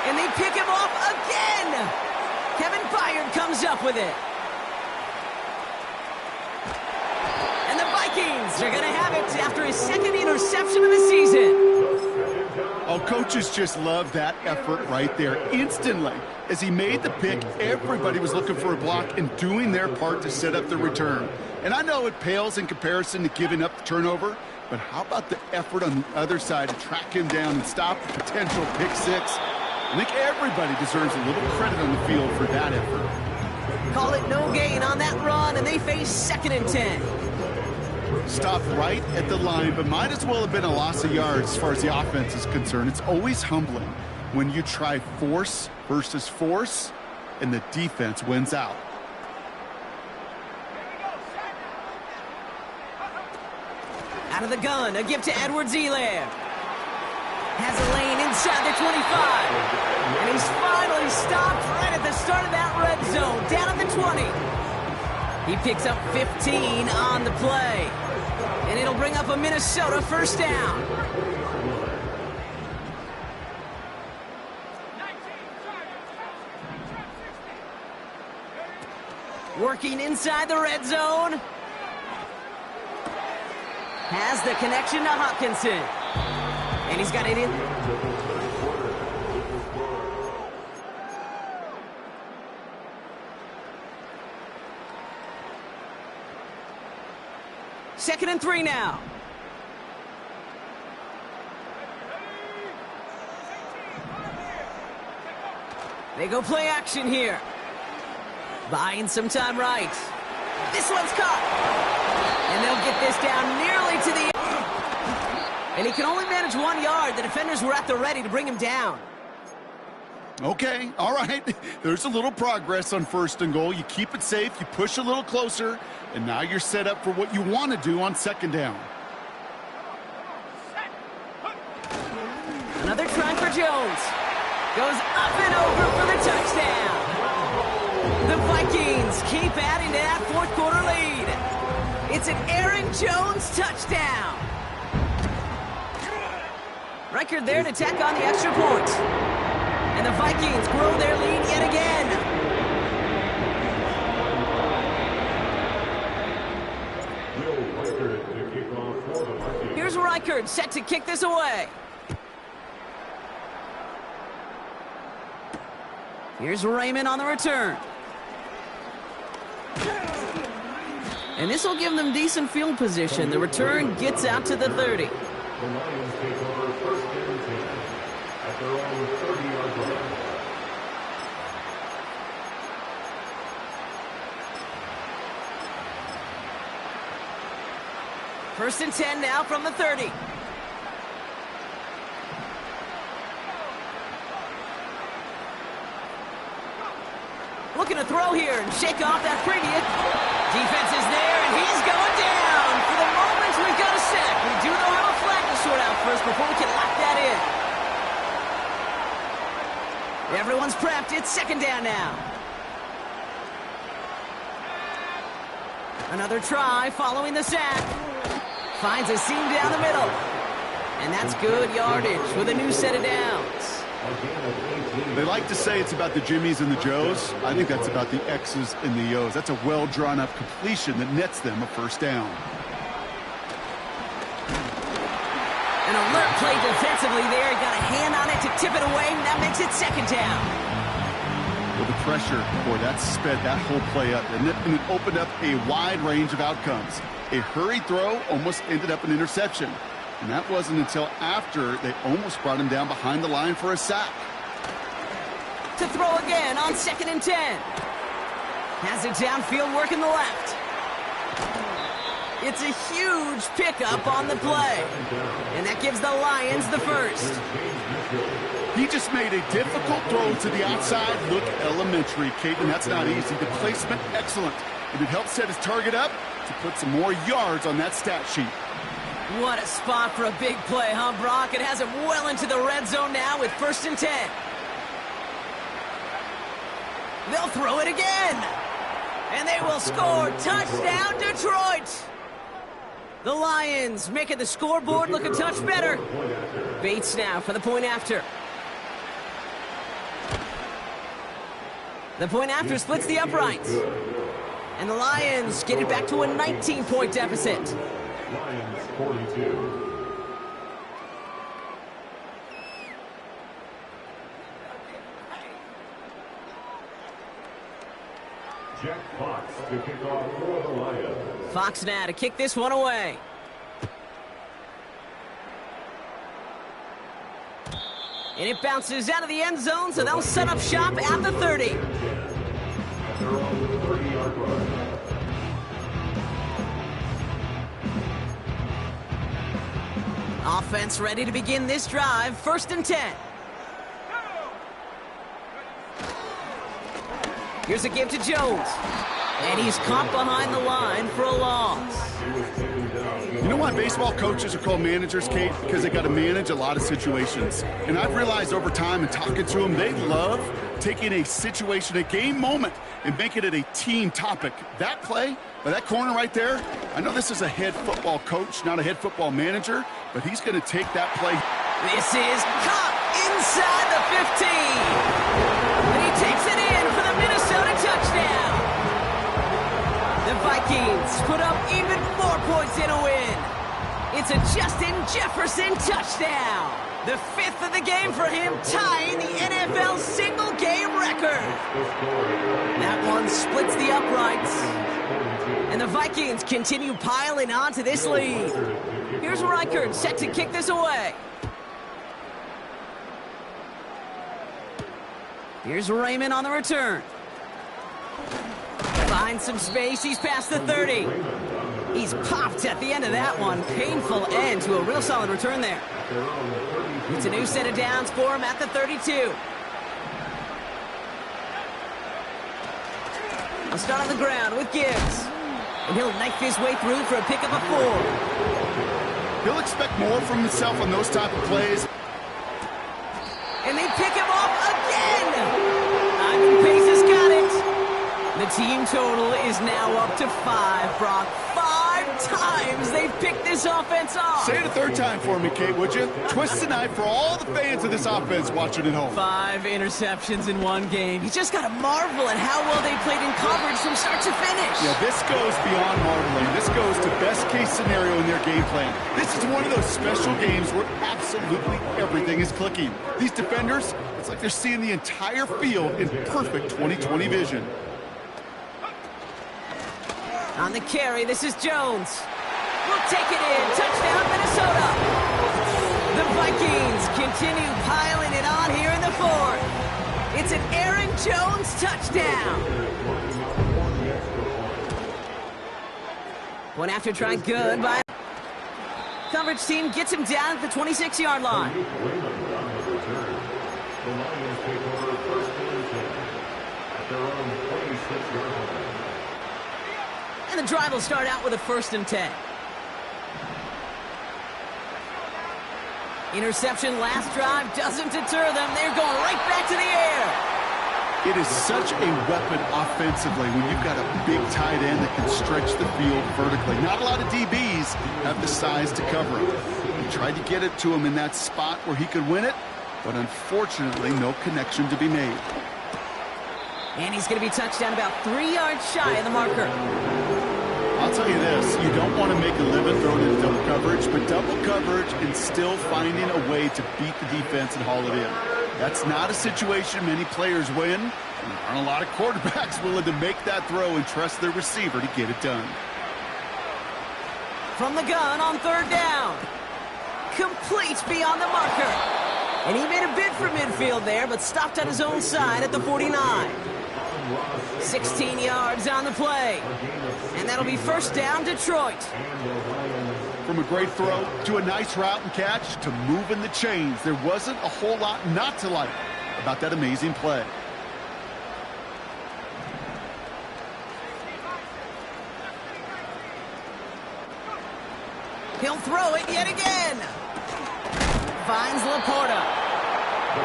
S1: And they pick him off again. Kevin Byard comes up with it. And the Vikings are going to have it after his second interception of the season.
S2: Oh, coaches just love that effort right there. Instantly, as he made the pick, everybody was looking for a block and doing their part to set up the return. And I know it pales in comparison to giving up the turnover, but how about the effort on the other side to track him down and stop the potential pick six? I think everybody deserves a little credit on the field for that effort.
S1: Call it no gain on that run, and they face second and 10.
S2: Stopped right at the line, but might as well have been a loss of yards as far as the offense is concerned. It's always humbling when you try force versus force, and the defense wins out.
S1: Out of the gun, a give to Edwards-Helaire. Has a lane inside the 25. And he's finally stopped right at the start of that red zone, down at the 20. He picks up 15 on the play. And it'll bring up a Minnesota first down. Working inside the red zone. Has the connection to Hopkinson. And he's got it in. Second and 3 now. They go play action here. Buying some time right. This one's caught. And they'll get this down nearly to the... And he can only manage 1 yard. The defenders were at the ready to bring him down.
S2: Okay, all right. There's a little progress on first and goal. You keep it safe, you push a little closer, and now you're set up for what you want to do on second down.
S1: Another try for Jones. Goes up and over for the touchdown. The Vikings keep adding to that fourth quarter lead. It's an Aaron Jones touchdown. Record there to tack on the extra point. And the Vikings grow their lead yet again. Here's Reichard set to kick this away. Here's Raymond on the return. And this will give them decent field position. The return gets out to the 30.
S3: The Lions take over first and 10 at their own 30-yard line.
S1: First and 10 now from the 30. Looking to throw here and shake off that previous. Defense is there, and he's going down. For the moment, we've got a sack. We do know how a flag to sort out first before we can lock that in. Everyone's prepped. It's second down now. Another try following the sack. Finds a seam down the middle. And that's good yardage with a new set of downs.
S2: They like to say it's about the Jimmies and the Joes. I think that's about the X's and the O's. That's a well-drawn-up completion that nets them a first down.
S1: An alert play defensively there. He got a hand on it to tip it away. That makes it second down.
S2: With the pressure, boy, that sped that whole play up. And it opened up a wide range of outcomes. A hurried throw almost ended up an interception. And that wasn't until after they almost brought him down behind the line for a sack.
S1: To throw again on second and 10. Has it downfield working the left. It's a huge pickup on the play. And that gives the Lions the first.
S2: He just made a difficult throw to the outside. Look elementary, Caden. That's not easy. The placement, excellent. And it helped set his target up to put some more yards on that stat sheet.
S1: What a spot for a big play, huh, Brock? It has him well into the red zone now with 1st and 10. They'll throw it again. And they will score. Touchdown, Detroit. The Lions making the scoreboard look a touch better. Bates now for the point after. The point after splits the uprights. And the Lions get it back to a 19-point deficit.
S3: Lions 42. Jack Fox to kick off for the Lions.
S1: Fox now to kick this one away. And it bounces out of the end zone, so they'll set up shop at the 30.
S3: At their own 30-yard line.
S1: Offense ready to begin this drive. 1st and 10. Here's a give to Jones. And he's caught behind the line for a loss.
S2: You know why baseball coaches are called managers, Kate? Because they got to manage a lot of situations. And I've realized over time and talking to them, they love taking a situation, a game moment, and making it a team topic. That play, by that corner right there, I know this is a head football coach, not a head football manager, but he's going to take that play.
S1: This is caught inside the 15. And he takes it in for the Minnesota touchdown. The Vikings put up even more points in a win. It's a Justin Jefferson touchdown. The 5th of the game for him, tying the NFL single-game record. That one splits the uprights. And the Vikings continue piling on to this lead. Here's Reichert set to kick this away. Here's Raymond on the return. Finds some space, he's past the 30. He's popped at the end of that one. Painful end to a real solid return there. It's a new set of downs for him at the 32. I'll start on the ground with Gibbs. And he'll knife his way through for a pickup of 4.
S2: He'll expect more from himself on those type of plays.
S1: And they pick him off again! Ivan Pace has got it. The team total is now up to 5, Brock. 5 times they've picked this offense off.
S2: Say it a 3rd time for me, Kate, would you? Twist the knife for all the fans of this offense watching at home.
S1: 5 interceptions in one game. You just got to marvel at how well they played in coverage from start to finish.
S2: Yeah, this goes beyond marveling. This goes to best-case scenario in their game plan. This is one of those special games where absolutely everything is clicking. These defenders, it's like they're seeing the entire field in perfect 20/20 vision.
S1: On the carry, this is Jones. We'll take it in. Touchdown, Minnesota. The Vikings continue piling it on here in the 4th. It's an Aaron Jones touchdown. One after try good by coverage team gets him down at the 26-yard line.
S3: The Lions take over 1st and 10 at their own 26-yard line.
S1: And the drive will start out with a 1st and 10. Interception last drive doesn't deter them. They're going right back to the air.
S2: It is such a weapon offensively when you've got a big tight end that can stretch the field vertically. Not a lot of DBs have the size to cover him. He tried to get it to him in that spot where he could win it, but unfortunately no connection to be made.
S1: And he's going to be touched down about 3 yards shy of the marker.
S2: I'll tell you this, you don't want to make a living throwing into double coverage, but double coverage and still finding a way to beat the defense and haul it in. That's not a situation many players win, and there aren't a lot of quarterbacks willing to make that throw and trust their receiver to get it done.
S1: From the gun on 3rd down. Complete beyond the marker. And he made a bid for midfield there, but stopped on his own side at the 49. 16 yards on the play. And that'll be 1st down, Detroit.
S2: From a great throw to a nice route and catch to moving the chains, there wasn't a whole lot not to like about that amazing play.
S1: He'll throw it yet again. Finds Laporta.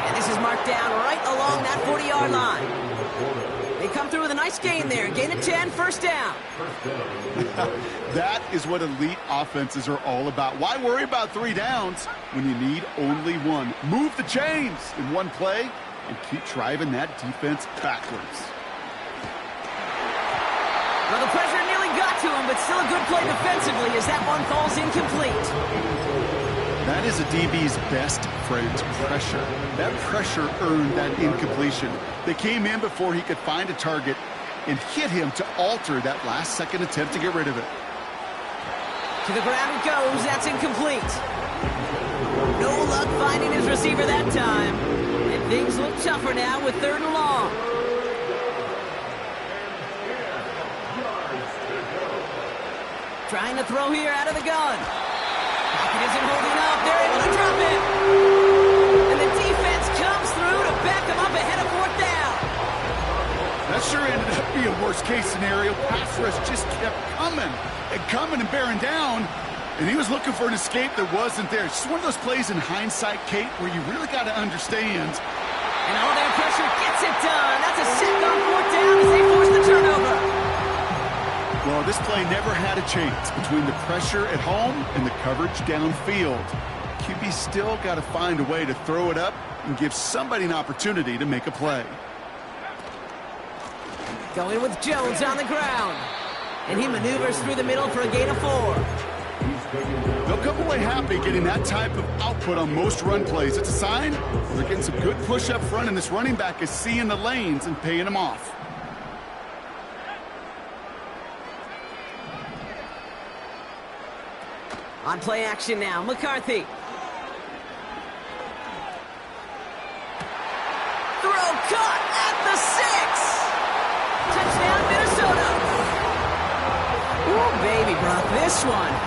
S1: And this is marked down right along that 40-yard line. They come through with a nice gain there. Gain of 10, first down.
S2: That is what elite offenses are all about. Why worry about 3 downs when you need only 1? Move the chains in one play and keep driving that defense backwards.
S1: Well, the pressure nearly got to him, but still a good play defensively as that one falls incomplete.
S2: That is a DB's best friend, pressure. That pressure earned that incompletion. They came in before he could find a target and hit him to alter that last-second attempt to get rid of it.
S1: To the ground it goes. That's incomplete. No luck finding his receiver that time. And things look tougher now with 3rd and long. Trying to throw here out of the gun. Pocket isn't holding up. They're able to drop it. And the defense comes through to back them up ahead of 4th down.
S2: That sure ended up being worst-case scenario. Pass rush just kept coming and bearing down. And he was looking for an escape that wasn't there. It's just one of those plays in hindsight, Kate, where you really got to understand.
S1: And all that pressure gets it done. That's a sack on 4th down as they force the turnover.
S2: Well, this play never had a chance between the pressure at home and the coverage downfield. QB still got to find a way to throw it up and give somebody an opportunity to make a play.
S1: Going with Jones on the ground. And he maneuvers through the middle for a gain of 4.
S2: They'll come away happy getting that type of output on most run plays. It's a sign they're getting some good push up front, and this running back is seeing the lanes and paying them off.
S1: On play action now, McCarthy. Throw caught at the 6. Touchdown, Minnesota. Ooh, baby, Brock,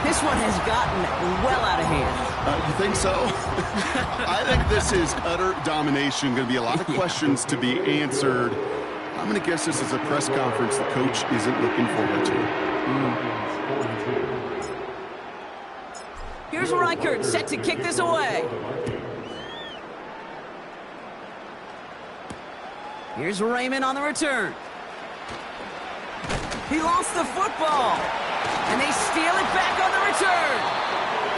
S1: this one has gotten well out of hand.
S2: You think so? I think this is utter domination. Going to be a lot of questions to be answered. I'm going to guess this is a press conference the coach isn't looking forward to.
S1: Here's Reichert, set to kick this away. Here's Raymond on the return. He lost the football. And they steal it back on the return.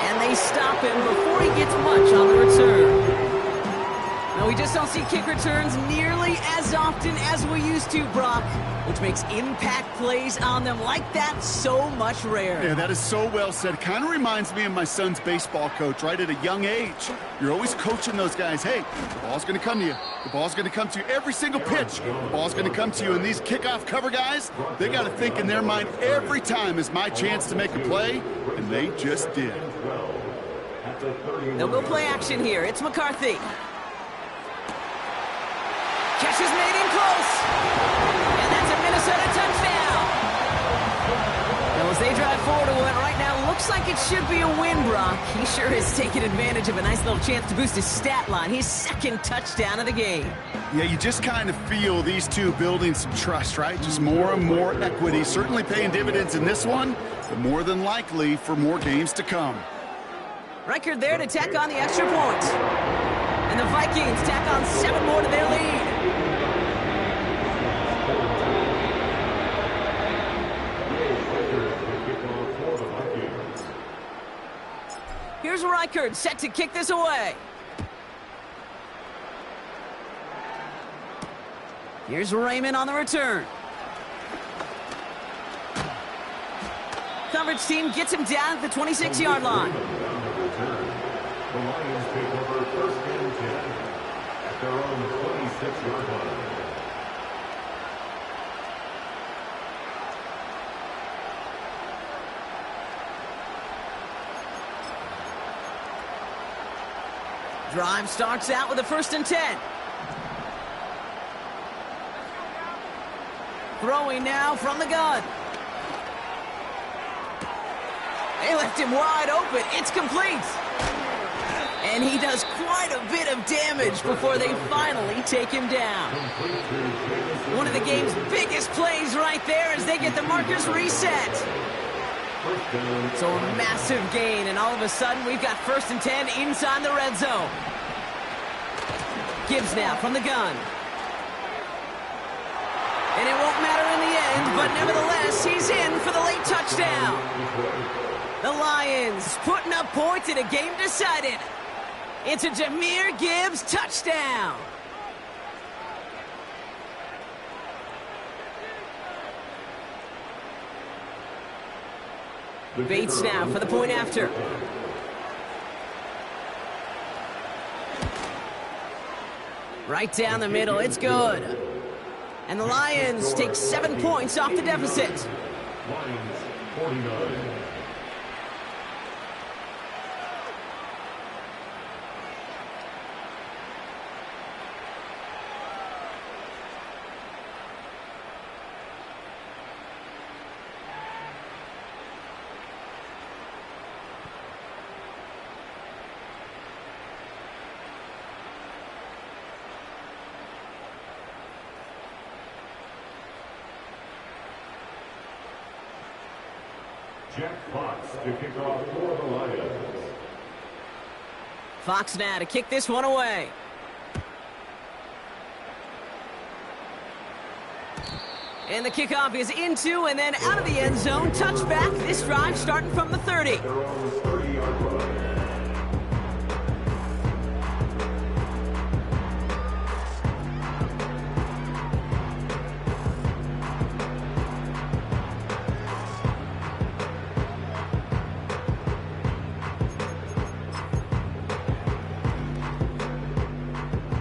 S1: And they stop him before he gets much on the return. Now, we just don't see kick returns nearly as often as we used to, Brock, which makes impact plays on them like that so much rarer.
S2: Yeah, that is so well said. Kind of reminds me of my son's baseball coach, right? At a young age, you're always coaching those guys, hey, the ball's going to come to you. The ball's going to come to you every single pitch. The ball's going to come to you. And these kickoff cover guys, they got to think in their mind every time is my chance to make a play, and they just did.
S1: They'll go play action here. It's McCarthy. Catch is made in close. And that's a Minnesota touchdown. Now, as they drive forward to what right now looks like it should be a win, Brock, he sure has taken advantage of a nice little chance to boost his stat line. His 2nd touchdown of the game.
S2: Yeah, you just kind of feel these two building some trust, right? Just more and more equity. Certainly paying dividends in this one, but more than likely for more games to come.
S1: Reichert there to tack on the extra point. And the Vikings tack on 7 more to their lead. Here's Reichert, set to kick this away. Here's Raymond on the return. Coverage team gets him down at the 26-yard line.
S3: The Lions take over 1st and 10 at their own 26-yard line.
S1: Drive starts out with a 1st and 10. Throwing now from the gun. They left him wide open. It's complete. And he does quite a bit of damage before they finally take him down. One of the game's biggest plays right there as they get the markers reset.
S3: First down.
S1: So a massive gain, and all of a sudden we've got 1st and 10 inside the red zone. Gibbs now from the gun. And it won't matter in the end, but nevertheless, he's in for the late touchdown. The Lions putting up points in a game decided. It's a Jahmyr Gibbs touchdown. Bates now for the point after. Right down the middle, it's good. And the Lions take 7 points off the deficit.
S3: Lions 49. Jack Fox to kick off for the Lions.
S1: Fox now to kick this one away. And the kickoff is into and then out of the end zone. Touchback. This drive starting from the 30.
S3: Their own 30-yard line.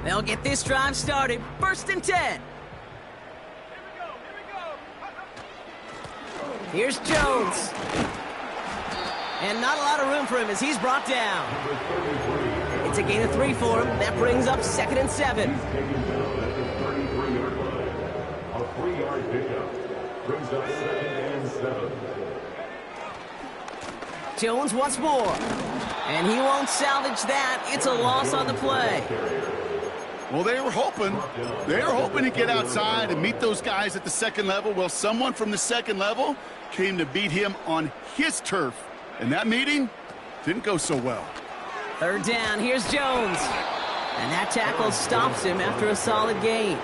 S1: They'll get this drive started. 1st and 10. Here's Jones. And not a lot of room for him as he's brought down. It's a gain of 3 for him. That brings up 2nd and 7.
S3: He's taken down at the 33-yard line. A 3-yard pickup brings up 2nd and 7.
S1: Jones once more. And he won't salvage that. It's a loss on the play.
S2: Well, they were hoping to get outside and meet those guys at the 2nd level. Well, someone from the 2nd level came to beat him on his turf. And that meeting didn't go so well.
S1: 3rd down, here's Jones. And that tackle stops him after a solid gain.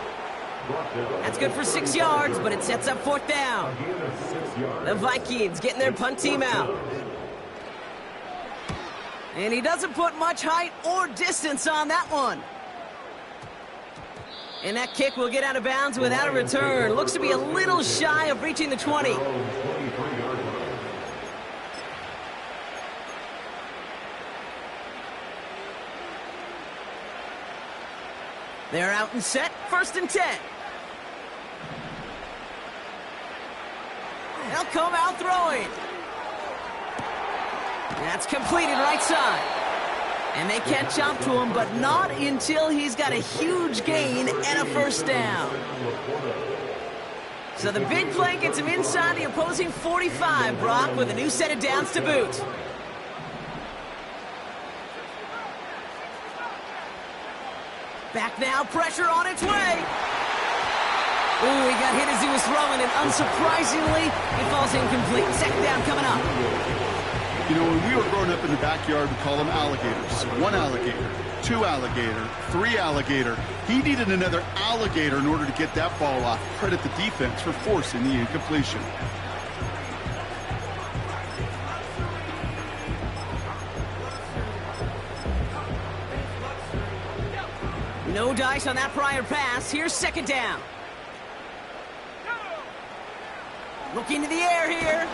S1: That's good for 6 yards, but it sets up 4th down. The Vikings getting their punt team out. And he doesn't put much height or distance on that one. And that kick will get out of bounds without a return. Looks to be a little shy of reaching the 20. They're out and set. 1st and 10. They'll come out throwing. That's completed right side. And they catch up to him, but not until he's got a huge gain and a 1st down. So the big play gets him inside the opposing 45, Brock, with a new set of downs to boot. Back now, pressure on its way. Ooh, he got hit as he was throwing, and unsurprisingly, it falls incomplete. 2nd down coming up.
S2: You know, when we were growing up in the backyard, we call them alligators. 1 alligator, 2 alligator, 3 alligator. He needed another alligator in order to get that ball off. Credit the defense for forcing the incompletion.
S1: No dice on that prior pass. Here's 2nd down. Look into the air here.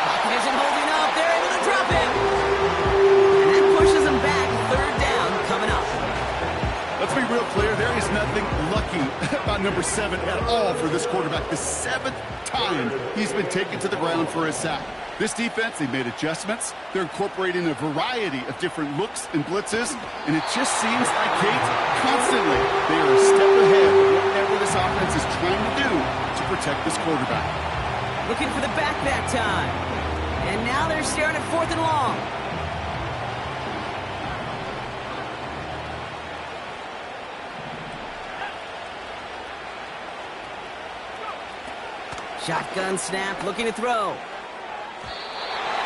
S1: Pocket isn't holding up. They're able to drop him. And that pushes him back. 3rd down coming up.
S2: Let's be real clear. There is nothing lucky about number 7 at all for this quarterback. The 7th time he's been taken to the ground for a sack. This defense, they made adjustments. They're incorporating a variety of different looks and blitzes. And it just seems like, Kate, constantly they are a step ahead of whatever this offense is trying to do to protect this quarterback.
S1: Looking for the back that time. And now they're staring at 4th and long. Shotgun snap, looking to throw.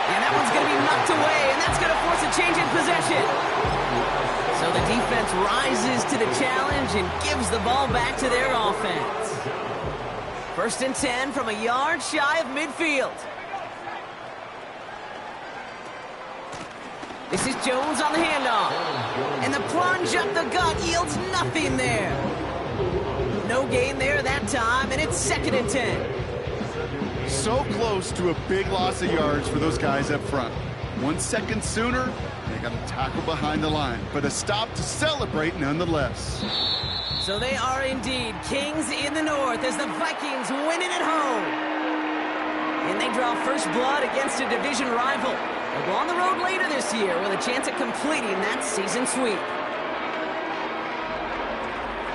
S1: And that one's going to be knocked away, and that's going to force a change in possession. So the defense rises to the challenge and gives the ball back to their offense. 1st and 10 from a yard shy of midfield. This is Jones on the handoff. And the plunge up the gut yields nothing there. No gain there that time, and it's 2nd and 10.
S2: So close to a big loss of yards for those guys up front. 1 second sooner, they got to tackle behind the line, but a stop to celebrate nonetheless.
S1: So they are indeed kings in the north as the Vikings win it at home. And they draw first blood against a division rival. They'll go on the road later this year with a chance at completing that season sweep.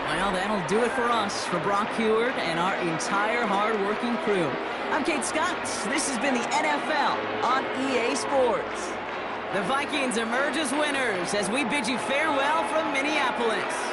S1: Well, that'll do it for us, for Brock Heward and our entire hard-working crew. I'm Kate Scott. This has been the NFL on EA Sports. The Vikings emerge as winners as we bid you farewell from Minneapolis.